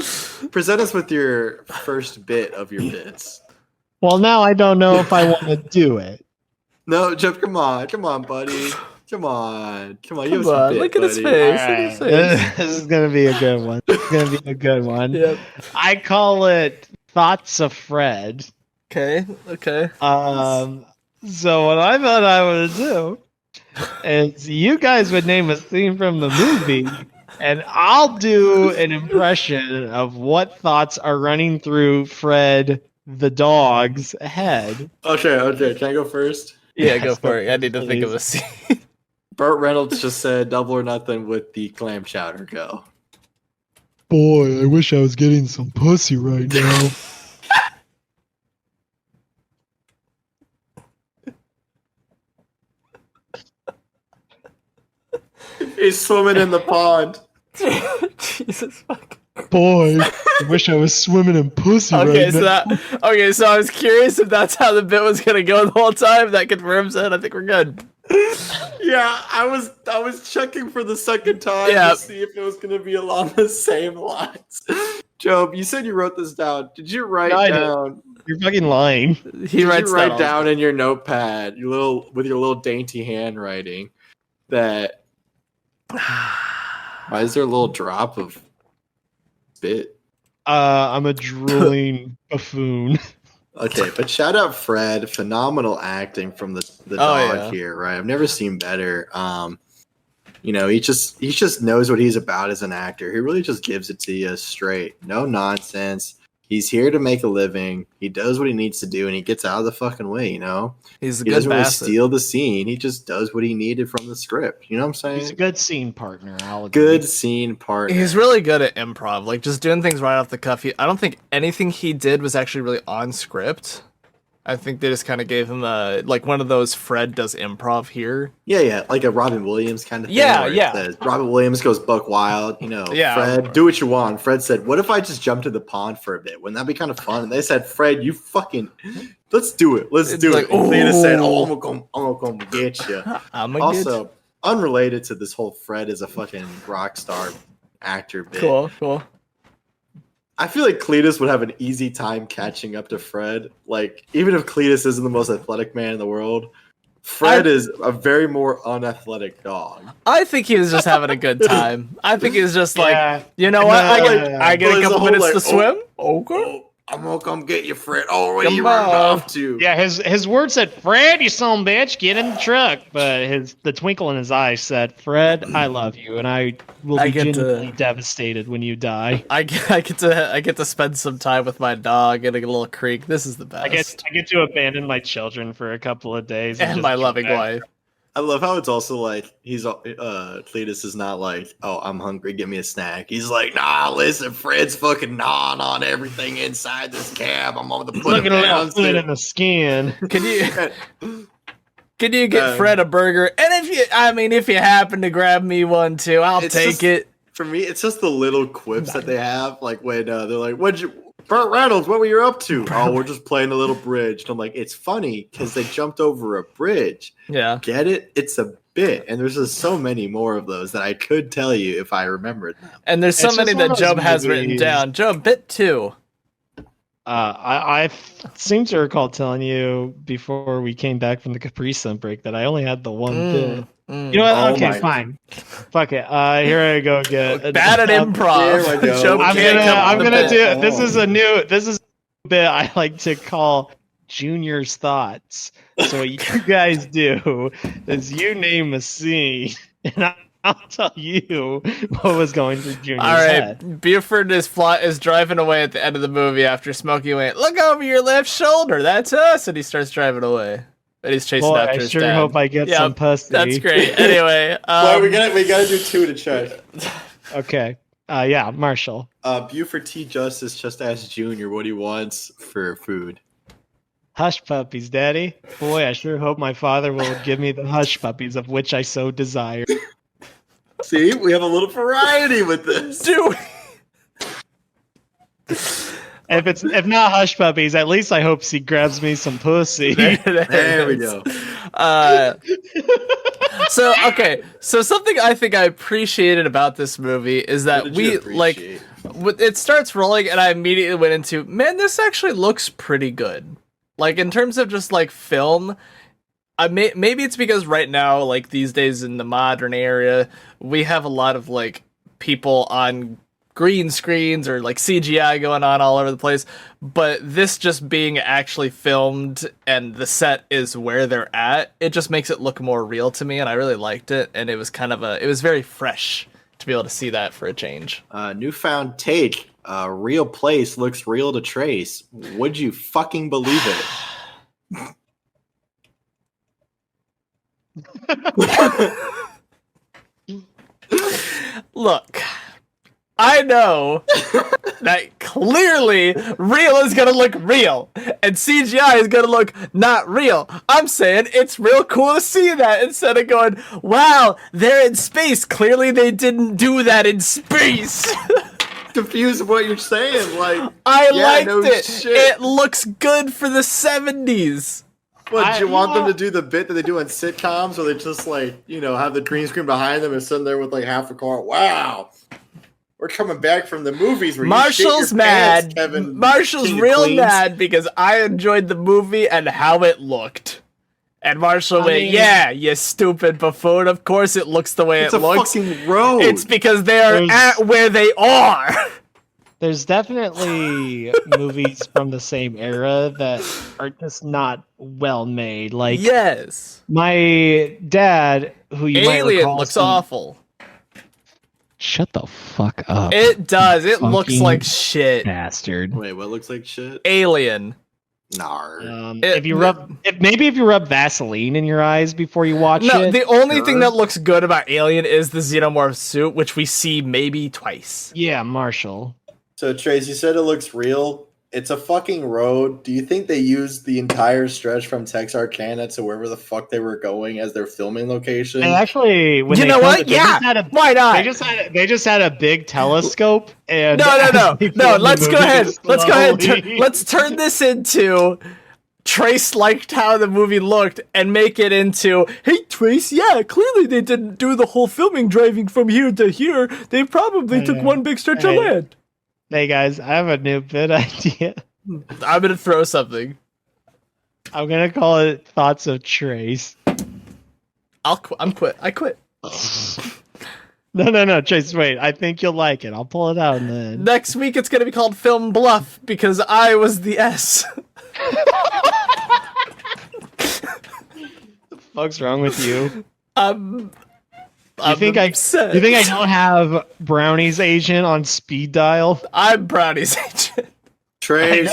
D: present us with your first bit of your bits.
B: Well, now I don't know if I want to do it.
D: No, Job, come on, buddy. Come on. Give us
C: Come
D: a
C: on,
D: bit,
C: look at his
D: buddy.
C: face.
B: All
C: Look at his
B: right.
C: face.
B: This is gonna be a good one. It's gonna be a good one.
C: Yep.
B: I call it Thoughts of Fred.
C: Okay.
B: So what I thought I would do is you guys would name a scene from the movie, and I'll do an impression of what thoughts are running through Fred the dog's head.
D: Okay. Can I go first?
C: Yeah,
B: Yes,
C: go for it. I need to think of
B: please.
C: a scene.
D: Burt Reynolds just said double or nothing with the clam chowder. Go.
B: Boy, I wish I was getting some pussy right now.
D: He's swimming in the pond.
C: Jesus fuck.
B: Boy, I wish I was swimming in pussy
C: Okay, so I was curious if that's how the bit was gonna go the whole time. That confirms it. I think we're good.
D: Yeah, I was checking for the second time
C: Yeah.
D: to see if it was gonna be along the same lines. Jobe, you said you wrote this down. Did you write down?
B: You're fucking lying.
C: He writes
D: you write
C: that
D: down in your notepad, with your little dainty handwriting, that why is there a little drop of spit?
B: I'm a drooling buffoon.
D: Okay, but shout out Fred, phenomenal acting from the dog here, right? I've never seen better. He just knows what he's about as an actor. He really just gives it to you straight, no nonsense. He's here to make a living. He does what he needs to do, and he gets out of the fucking way.
C: He's a
D: He
C: good
D: doesn't really
C: bastard.
D: steal the scene. He just does what he needed from the script. You know what I'm saying?
B: He's a good scene partner, I'll agree.
D: Good scene partner.
C: He's really good at improv, like just doing things right off the cuff. I don't think anything he did was actually really on script. I think they just kind of gave him like one of those Fred does improv here.
D: Yeah, like a Robin Williams kind of thing.
C: Yeah,
D: where it
C: yeah.
D: says, Robin Williams goes buck wild.
C: Yeah.
D: Fred, do what you want. Fred said, "What if I just jumped in the pond for a bit? Wouldn't that be kind of fun?" And they said, "Fred, you fucking, let's do it. Let's do
C: like,
D: it." And Cleta said,
C: "Oh.
D: I'm gonna come get you."
C: I'm a
D: Also, unrelated to this whole Fred is a fucking rock star actor bit.
C: cool.
D: I feel like Cletus would have an easy time catching up to Fred. Like, even if Cletus isn't the most athletic man in the world, Fred is a very more unathletic dog.
C: I think he was just having a good time. I think he was just like,
B: Yeah.
C: you know what? I get a
D: There's
C: couple
D: whole,
C: minutes
D: like,
C: to swim. Okay.
D: Oh, I'm gonna come get you, Fred. Oh, where
C: Come
D: you running
C: on.
D: off to?
B: Yeah, his words said, "Fred, you son of a bitch, get in the truck." But the twinkle in his eye said, "Fred, I love you, and I will
C: I
B: be
C: get to-
B: genuinely devastated when you die."
C: I get to spend some time with my dog in a little creek. This is the best.
B: I get to abandon my children for a couple of days
C: and
B: just
C: my
B: come
C: loving
B: back.
C: wife.
D: I love how it's also like Cletus is not like, "Oh, I'm hungry, give me a snack." He's like, "Nah, listen, Fred's fucking gnawing on everything inside this cab. I'm gonna
B: He's
D: put him
B: looking a little
D: down
B: thin
D: soon."
B: in the skin.
C: Can you get Fred a burger? And if you happen to grab me one too, I'll
D: It's
C: take
D: just-
C: it.
D: For me, it's just the little quips that they have, like when they're like, Burt Reynolds, what were you up to?" "Oh, we're just playing a little bridge." And I'm like, it's funny because they jumped over a bridge.
C: Yeah.
D: Get it? It's a bit, and there's just so many more of those that I could tell you if I remembered them.
C: And there's so
B: It's
C: many
B: just
C: that
B: one of those
C: Jobe has written
B: movies.
C: down. Jobe, bit 2.
B: I seem to recall telling you before we came back from the Capri Sun break that I only had the one bit. You know what?
D: Oh
B: Okay,
D: my-
B: fine. Fuck it. Here I go again.
C: Bad at improv.
D: Here we go.
C: Jobe
B: I'm
C: can't come
B: I'm
C: up with
B: gonna
C: a
B: do
C: bit.
B: this is a bit I like to call Junior's thoughts. So what you guys do is you name a scene and I'll tell you what was going through Junior's
C: All right,
B: head.
C: Buford is driving away at the end of the movie after Smokey went, "Look over your left shoulder, that's us," and he starts driving away. And he's chasing
B: Boy,
C: after
B: I
C: his
B: sure
C: dad.
B: hope I get
C: Yep,
B: some pussy.
C: That's great. Anyway,
D: Well, we gotta do two to check.
B: Okay. Yeah, Marshall.
D: Buford T. Justice just asked Junior what he wants for food.
B: Hush puppies, Daddy. Boy, I sure hope my father will give me the hush puppies of which I so desire.
D: See, we have a little variety with this.
C: dude.
B: If not hush puppies, at least I hope he grabs me some pussy.
D: There we go.
C: So something I think I appreciated about this movie is that
D: What did you appreciate?
C: it starts rolling and I immediately went into, man, this actually looks pretty good. Like in terms of just like film, maybe it's because right now, like these days in the modern era, we have a lot of like people on green screens or like CGI going on all over the place, but this just being actually filmed and the set is where they're at, it just makes it look more real to me, and I really liked it, and it was it was very fresh to be able to see that for a change.
D: Newfound take. Real place looks real to trace. Would you fucking believe it?
C: Look, I know that clearly real is gonna look real and CGI is gonna look not real. I'm saying it's real cool to see that instead of going, wow, they're in space. Clearly they didn't do that in space.
D: Confused with what you're saying. Like,
C: I
D: yeah,
C: liked
D: no
C: it.
D: shit.
C: It looks good for the 70s.
D: What, do you want them
B: know-
D: to do the bit that they do in sitcoms where they just, like, you know, have the green screen behind them and sitting there with, like, half a car? Wow. We're coming back from the movies where
C: Marshall's
D: you shit your
C: mad.
D: pants, Kevin.
C: Marshall's
D: King of
C: real
D: Queens.
C: mad because I enjoyed the movie and how it looked. And Marshall went,
B: mean-
C: yeah, you stupid buffoon. Of course it looks the way
D: It's
C: it
D: a
C: looks.
D: fucking road.
C: It's because they are
B: There's-
C: at where they are.
B: There's definitely movies from the same era that are just not well made. Like
C: Yes.
B: my dad, who you might
C: Alien
B: recall
C: looks
B: some-
C: awful.
B: Shut the fuck up,
C: It does. It looks
B: Fucking
C: like shit.
B: bastard.
D: Wait, what looks like shit?
C: Alien.
D: Nar.
B: If you rub Vaseline in your eyes before you watch
C: No,
B: it.
C: the only thing
D: Sure.
C: that looks good about Alien is the xenomorph suit, which we see maybe twice.
B: Yeah, Marshall.
D: So, Trace, you said it looks real. It's a fucking road. Do you think they used the entire stretch from Texarkana to wherever the fuck they were going as their filming location?
B: And actually, when
C: You
B: they
C: know
B: filmed
C: what?
B: it, they
C: Yeah.
B: just had a-
C: Why not?
B: They just had a big telescope and
C: No.
B: as they
C: No,
B: filmed the
C: let's go
B: movie
C: ahead. Let's go ahead.
B: slowly-
C: Let's turn this into Trace liked how the movie looked and make it into, hey, Trace, yeah, clearly they didn't do the whole filming driving from here to here. They probably took one big stretch of
B: Hey.
C: land.
B: Hey guys, I have a new bit idea.
C: I'm gonna throw something.
B: I'm gonna call it Thoughts of Trace.
C: I'm quit. I quit.
B: No, Trace, wait. I think you'll like it. I'll pull it out and then.
C: Next week it's gonna be called Film Bluff because I was the S.
B: Fuck's wrong with you?
C: I'm
B: You think I
C: upset.
B: don't have Brownie's agent on speed dial?
C: I'm Brownie's agent.
D: Trace,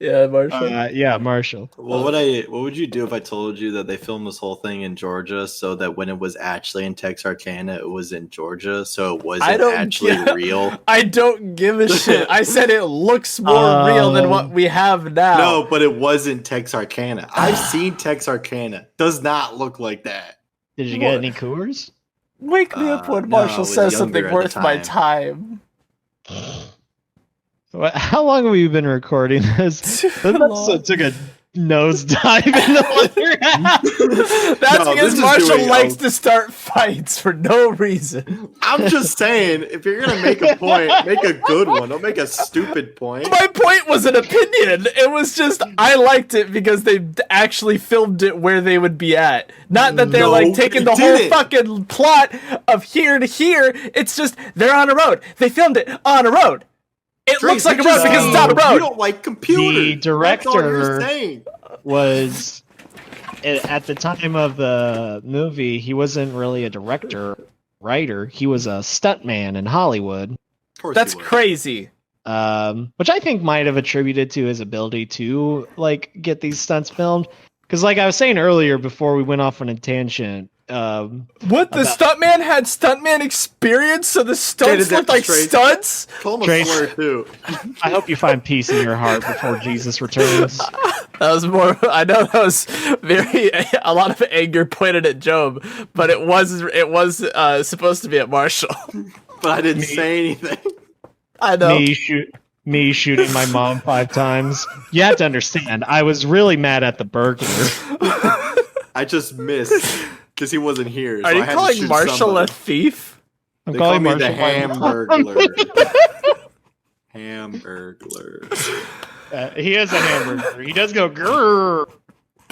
C: Yeah, Marshall.
B: Yeah, Marshall.
D: what would you do if I told you that they filmed this whole thing in Georgia so that when it was actually in Texarkana, it was in Georgia, so it
C: I
D: wasn't
C: don't
D: actually
C: care.
D: real?
C: I don't give a shit. I said it looks more real than what we have now.
D: No, but it wasn't Texarkana. I've seen Texarkana. Does not look like that.
B: Did you get any Coors?
C: Wake me up when
D: no, I
C: Marshall
D: was
C: says
D: younger
C: something
D: at the
C: worth my time.
B: How long have we been recording this?
C: Too
B: This
C: long.
B: episode took a nosedive in the other half.
C: That's
D: No,
C: because
D: this is
C: Marshall
D: doing
C: likes
D: a-
C: to start fights for no reason.
D: I'm just saying, if you're gonna make a point, make a good one. Don't make a stupid point.
C: My point was an opinion. It was just I liked it because they actually filmed it where they would be at. Not that they're
D: No,
C: like taking
D: they
C: the whole
D: didn't.
C: fucking plot of here to here. It's just they're on a road. They filmed it on a road. It
D: Trace,
C: looks like a
D: you
C: road
D: just
C: because it's
D: saying
C: on a
D: You
C: road.
D: don't like computers.
B: The
D: That's all you're
B: director-
D: saying.
B: Was at the time of the movie, he wasn't really a director, writer. He was a stuntman in Hollywood,
D: Of course
C: That's
D: you would.
C: crazy.
B: which I think might have attributed to his ability to like get these stunts filmed. Because, like I was saying earlier, before we went off on a tangent,
C: What, the
B: About-
C: stuntman had stuntman experience, so the stunts
D: that
C: looked like
D: straight.
C: stunts?
D: Call him a
B: Trace.
D: slur too.
B: I hope you find peace in your heart before Jesus returns.
C: That was more. I know that was very a lot of anger pointed at Jobe, but it was supposed to be at Marshall.
D: But I didn't say anything.
C: I know.
B: Me shooting my mom 5 times. You have to understand, I was really mad at the burglar.
D: I just missed because he wasn't here. So
C: Are you
D: I had to
C: calling
D: shoot
C: Marshall
D: somebody.
C: a thief?
B: I'm
D: They call
B: calling
D: me
B: Marshall
D: the
B: my mom.
D: Hamburglar.
B: He is a hamburger. He does go grrr.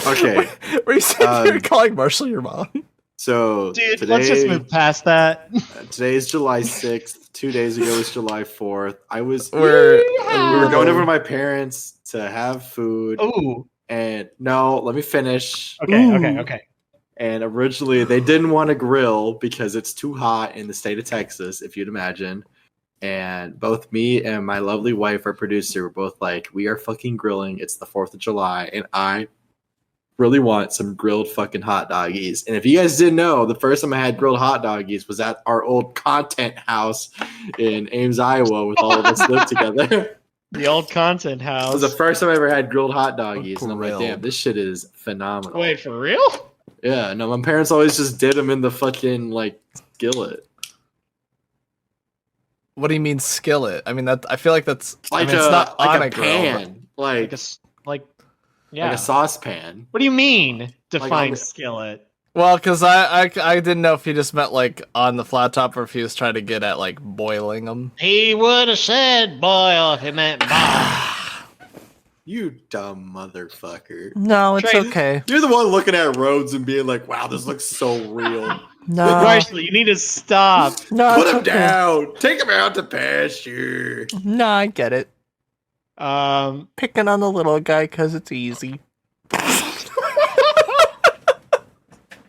D: Okay,
C: Were you saying you're
D: Um,
C: calling Marshall your mom?
D: so
B: Dude,
D: today,
B: let's just move past that.
D: today is July 6th. 2 days ago was July 4th. We
C: We're
D: were going over to my parents to have food.
B: Ooh.
D: And no, let me finish.
B: Okay.
D: And originally they didn't want to grill because it's too hot in the state of Texas, if you'd imagine. And both me and my lovely wife, our producer, were both like, we are fucking grilling. It's the 4th of July. And I really want some grilled fucking hot doggies. And if you guys didn't know, the first time I had grilled hot doggies was at our old content house in Ames, Iowa, with all of us lived together.
B: The old content
D: It
B: house.
D: was the first time I ever had grilled hot doggies, and I'm like,
C: Grilled.
D: damn, this shit is phenomenal.
B: Wait, for real?
D: Yeah, no, my parents always just did them in the fucking like skillet.
C: What do you mean skillet? I mean that. I feel like that's
D: Like
C: I mean, it's not
D: like
C: on
D: a
C: a grill,
D: pan,
B: Like yeah.
D: like a saucepan.
B: What do you mean?
D: Like
B: Define
D: on-
B: skillet.
C: Well, because I didn't know if he just meant like on the flat top or if he was trying to get at like boiling them.
B: He would have said boil if he meant boil.
D: You dumb motherfucker.
C: No,
B: it's
C: okay.
D: You're the one looking at roads and being like, wow, this looks so real.
C: No,
B: Marshall, you need to stop.
C: no,
D: Put him down. Take him out to pasture.
C: No, I get it.
B: Um,
C: Picking on the little guy because it's easy.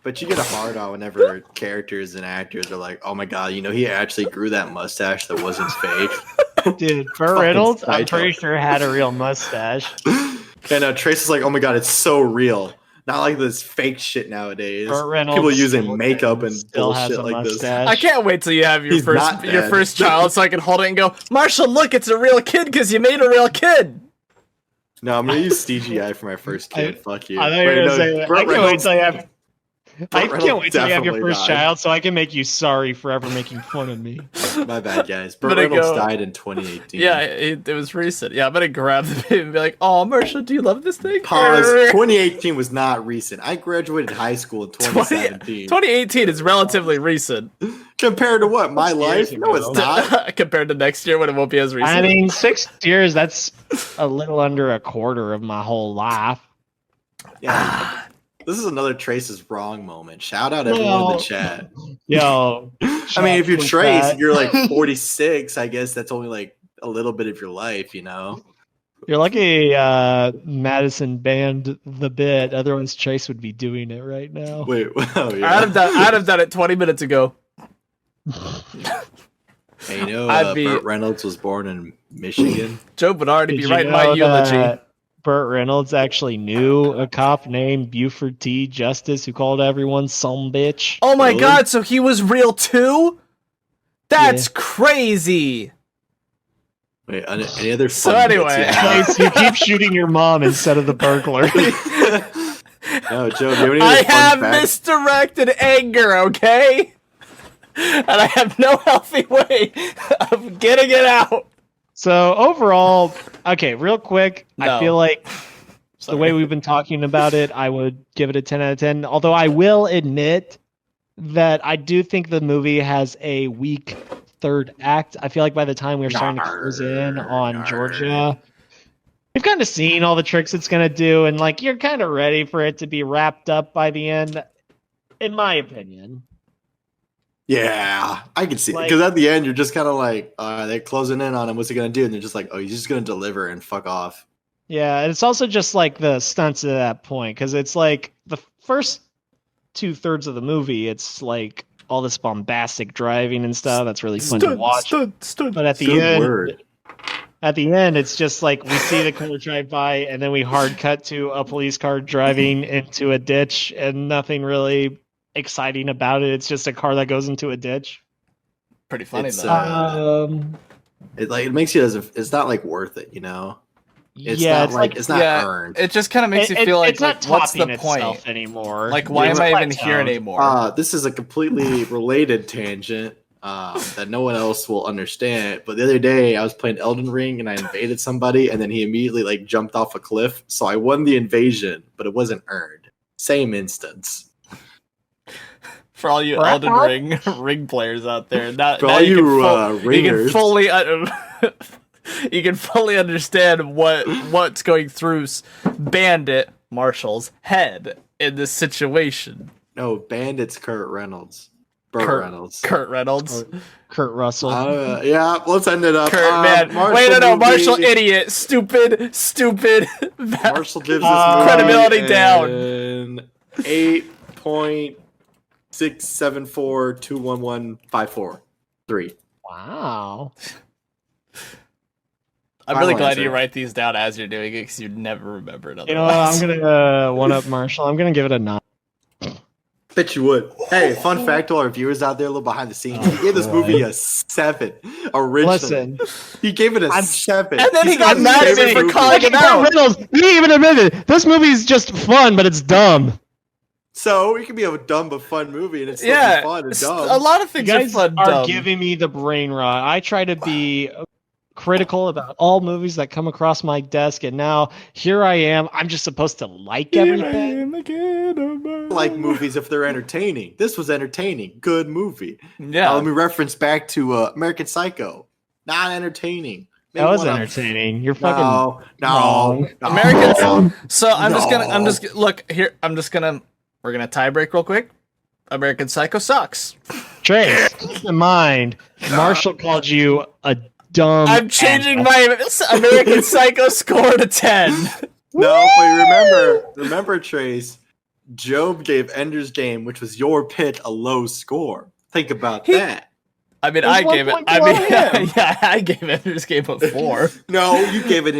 D: But you get a hard on whenever characters and actors are like, oh my god, you know, he actually grew that mustache that wasn't fake.
B: dude, Burt
D: Fucking
B: Reynolds, I'm
D: psycho.
B: pretty sure had a real mustache.
D: And Trace is like, oh my god, it's so real. Not like this fake shit nowadays.
B: Burt Reynolds
D: People using
B: still-
D: makeup and
B: still has
D: bullshit
B: a
D: like this.
B: mustache.
C: I can't wait till you have your
D: He's not dead.
C: first child so I can hold it and go, Marshall, look, it's a real kid because you made a real kid.
D: No, I'm gonna use CGI for my first kid. Fuck you.
B: I thought you were
D: Wait,
B: gonna
D: no,
B: say that.
D: Burt
B: I can't wait
D: Reynolds-
B: till you have. I
D: Burt
B: can't wait till you have your
D: definitely
B: first
D: died.
B: child, so I can make you sorry for ever making fun of me.
D: My bad, guys. Burt
C: Gonna
D: Reynolds
C: go-
D: died in 2018.
C: Yeah, it was recent. Yeah, I'm gonna grab the baby and be like, oh, Marshall, do you love this thing?
D: Pause. 2018 was not recent. I graduated high school in 2017.
C: 2018 is relatively recent
D: Compared to what? My
B: Years
D: life? No, it's
B: ago.
D: not.
C: compared to next year when it won't be as recent.
B: I mean, 6 years, that's a little under a quarter of my whole life.
D: Yeah. This is another Trace's wrong moment. Shout out everyone in
B: Well,
D: the chat.
B: Yo.
D: I mean, if you're Trace, if you're like 46, I guess that's only like a little bit of your life, you know?
B: You're lucky Madison banned the bit, otherwise Chase would be doing it right now.
D: Wait, oh yeah.
C: I'd have done it 20 minutes ago.
D: Hey, you know,
C: I'd be-
D: Burt Reynolds was born in Michigan.
C: Joe would already
B: Did
C: be
B: you
C: writing my
B: know
C: eulogy.
B: that Burt Reynolds actually knew a cop named Buford T. Justice who called everyone some bitch?
C: Oh my
D: Really?
C: god, so he was real too? That's crazy.
D: Wait, any other
C: So
D: fun bits
C: anyway.
D: you have?
B: Chase, you keep shooting your mom instead of the burglar.
D: No, Joe, do you have any
C: I
D: other fun
C: have
D: facts?
C: misdirected anger, okay? And I have no healthy way of getting it out.
B: So overall, okay, real quick,
C: No.
B: I feel like
C: Sorry.
B: the way we've been talking about it, I would give it a 10 out of 10. Although I will admit that I do think the movie has a weak third act. I feel like by the time we're starting to close in on Georgia, we've kind of seen all the tricks it's going to do, and like you're kind of ready for it to be wrapped up by the end, in my opinion.
D: Yeah, I can see it.
B: Like-
D: Because at the end, you're just kind of like, they're closing in on him. What's he going to do? And they're just like, oh, he's just going to deliver and fuck off.
B: Yeah, and it's also just like the stunts at that point, because it's like the first 2/3 of the movie, it's like all this bombastic driving and stuff. That's really fun to watch. But at the
D: Good
B: end,
D: word.
B: it's just like we see the car drive by, and then we hard cut to a police car driving into a ditch, and nothing really exciting about it. It's just a car that goes into a ditch.
C: Pretty funny
D: It's,
C: though.
D: It makes you it's not like worth it, you know? It's
B: yeah,
D: not
B: it's
D: like
B: like
D: it's not
C: yeah,
D: earned.
C: it just kind of makes you feel like,
B: it's not
C: what's the
B: topping
C: point?
B: itself anymore.
C: Like, why
B: It's
C: am I even here
B: plateaued.
C: anymore?
D: This is a completely related tangent that no one else will understand. But the other day, I was playing Elden Ring and I invaded somebody, and then he immediately like jumped off a cliff. So I won the invasion, but it wasn't earned. Same instance.
C: For all you
B: Crap.
C: Elden Ring players out there, now,
D: For
C: now
D: all
C: you
D: you,
C: can you can
D: ringers.
C: fully you can fully understand what's going through Bandit Marshall's head in this situation.
D: No, Bandit's Kurt Reynolds. Burt Reynolds.
C: Kurt Reynolds.
B: Kurt Russell.
D: Yeah, let's end it up.
C: Kurt, man.
D: Marshall
C: Wait, no,
D: movie-
C: Marshall, idiot. Stupid.
D: Marshall gives this movie
C: Credibility down.
D: an 8.67421154. 3.
B: Wow.
C: I'm really
D: Final
C: glad
D: answer.
C: you write these down as you're doing it because you'd never remember it
F: You know what? I'm
C: otherwise.
F: gonna one up Marshall. I'm gonna give it a 9.
D: Bet you would. Hey, fun fact to all our viewers out there, a little behind the scenes. He gave this movie a 7. Originally.
F: Listen,
D: He gave it a 7.
C: And then he
D: He's
C: got
D: his
C: mad at me
D: favorite
C: for
D: movie.
C: calling him out.
F: Reynolds, you even admitted this movie's just fun, but it's dumb.
D: So it could be a dumb but fun movie, and it's still
C: Yeah,
D: be fun and
C: a
D: dumb.
C: lot of
F: You
C: things are
F: guys
C: fun.
F: are
C: dumb.
F: giving me the brain rot. I try to be critical about all movies that come across my desk, and now here I am. I'm just supposed to like everything.
D: Like movies if they're entertaining. This was entertaining. Good movie.
C: Yeah.
D: Let me reference back to American Psycho. Not entertaining.
F: That was
D: Maybe one of-
F: entertaining. You're fucking
D: No,
F: wrong.
D: no.
C: Americans. So I'm
D: No.
C: just look here. We're gonna tie break real quick. American Psycho sucks.
F: Trace. Keep in mind, Marshall called you a dumb.
C: I'm changing
F: ass.
C: my American Psycho score to 10.
D: No, but remember, Trace, Jobe gave Ender's Game, which was your pick, a low score. Think about that.
C: I mean,
F: It was
C: I gave it.
F: 1 point
C: I
F: below
C: mean,
F: him.
C: yeah, I gave Ender's Game a 4.
D: No, you gave it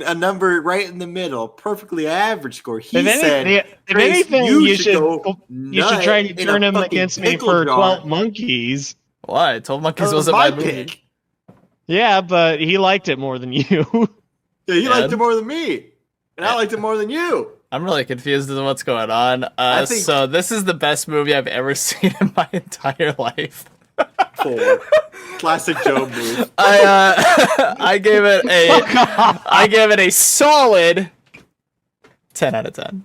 D: a number right in the middle, perfectly average score. He
F: If
D: said,
F: anything,
D: Trace,
F: you should
D: go
F: try
D: nut
F: to
D: in
F: turn
D: a
F: him
D: fucking
F: against me
D: pickle
F: for
D: jar.
F: 12 Monkeys.
C: Why? 12 Monkeys
D: That was
C: wasn't
D: my
C: my movie.
D: pick.
F: Yeah, but he liked it more than you.
D: Yeah, he
C: Ed?
D: liked it more than me, and I liked it more than you.
C: I'm really confused as to what's going on.
D: I think-
C: So this is the best movie I've ever seen in my entire life.
D: 4. Classic Jobe move.
C: I gave it I gave it a solid 10 out of 10.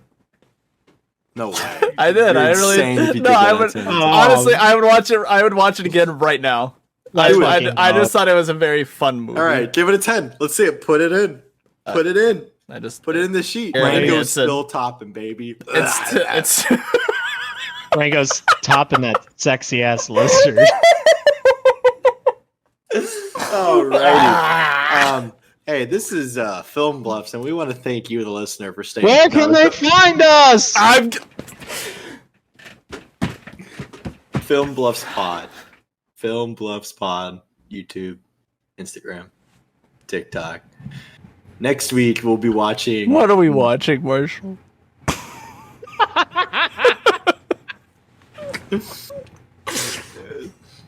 D: No way.
C: I did.
D: You're
C: I
D: insane if
C: really
D: you
C: no.
D: think
C: I
D: that
C: would
D: 10.
C: honestly. I would watch it. I would watch it again right now. I
F: Let's fucking
C: just
F: go.
C: thought it was a very fun movie.
D: All right, give it a 10. Let's see it. Put it in. Put it in.
C: I just
D: Put it in the sheet.
C: Here,
D: Rango's
C: it's a-
D: still topping, baby.
C: it's
F: Rango's topping that sexy ass lizard.
D: Alrighty. Hey, this is Film Bluffs, and we want to thank you, the listener, for staying.
F: Where can they find us?
C: I'm
D: Film Bluffs Pod. Film Bluffs Pod. YouTube, Instagram, TikTok. Next week we'll be watching.
C: What are we watching, Marshall?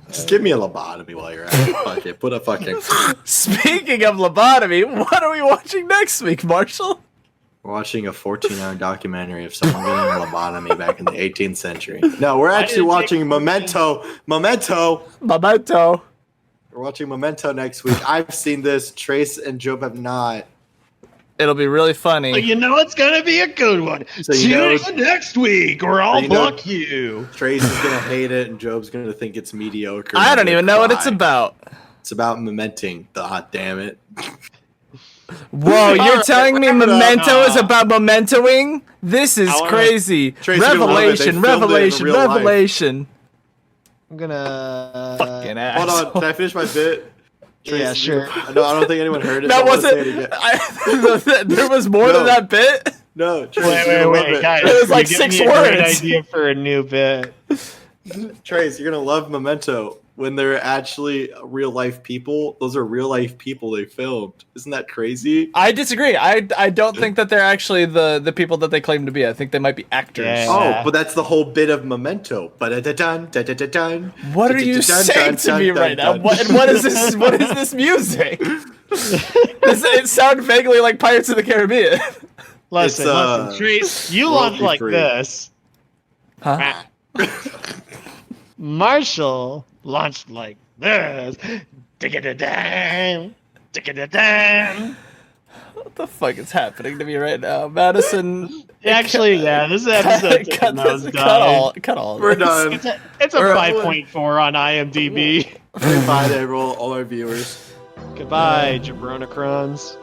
D: Just give me a lobotomy while you're at it. Fuck it. Put a fucking.
C: Speaking of lobotomy, what are we watching next week, Marshall?
D: We're watching a 14-hour documentary of someone getting a lobotomy back in the 18th century. No, we're actually watching Memento. Memento.
C: Memento.
D: We're watching Memento next week. I've seen this. Trace and Jobe have not.
C: It'll be really funny.
F: You know it's gonna be a good one.
D: So you know-
F: Tune in next week, or I'll
D: you know-
F: block you.
D: Trace is gonna hate it, and Jobe's gonna think it's mediocre.
C: I don't
D: and
C: even know what it's
D: cry.
C: about.
D: It's about mementing. God damn it!
C: Whoa, you're
D: Alright,
C: telling me
D: wrap it up.
C: Memento is about mementoing? This is
F: I wanna-
C: crazy.
D: Trace, you're gonna love it. They
C: Revelation,
D: filmed it in
C: revelation,
D: real life.
C: revelation.
F: I'm gonna.
C: Fucking ass.
D: Hold on, can I finish my bit?
F: Yeah, sure.
D: No, I don't think anyone heard it.
C: That
D: so I wanna say
C: wasn't.
D: it again.
C: There was more
D: No.
C: than that bit.
D: No, Trace,
F: Wait,
D: you're gonna love it.
F: guys.
C: It was like
F: you're giving
C: 6
F: me a great
C: words.
F: idea for a new bit.
D: Trace, you're gonna love Memento when they're actually real life people. Those are real life people they filmed. Isn't that crazy?
C: I disagree. I don't think that they're actually the people that they claim to be. I think they might be actors.
F: Yeah.
D: Oh, but that's the whole bit of Memento. Ba-da-da-dun, da-da-da-dun.
C: What are you saying to me right now? What is this? What is this music? It sounds vaguely like Pirates of the Caribbean.
F: Listen,
D: It's,
F: Trace, you
D: royalty
F: look like
D: free.
F: this.
C: Huh?
F: Marshall launched like this. Digga-da-dang, digga-da-dang.
C: What the fuck is happening to me right now, Madison?
F: Actually, yeah, this episode
C: cut,
F: cut
C: cut all.
D: We're
C: this.
D: done.
F: It's a
D: We're-
F: 5.4 on IMDb.
D: Say bye to all our viewers.
F: Goodbye, jabronacrons.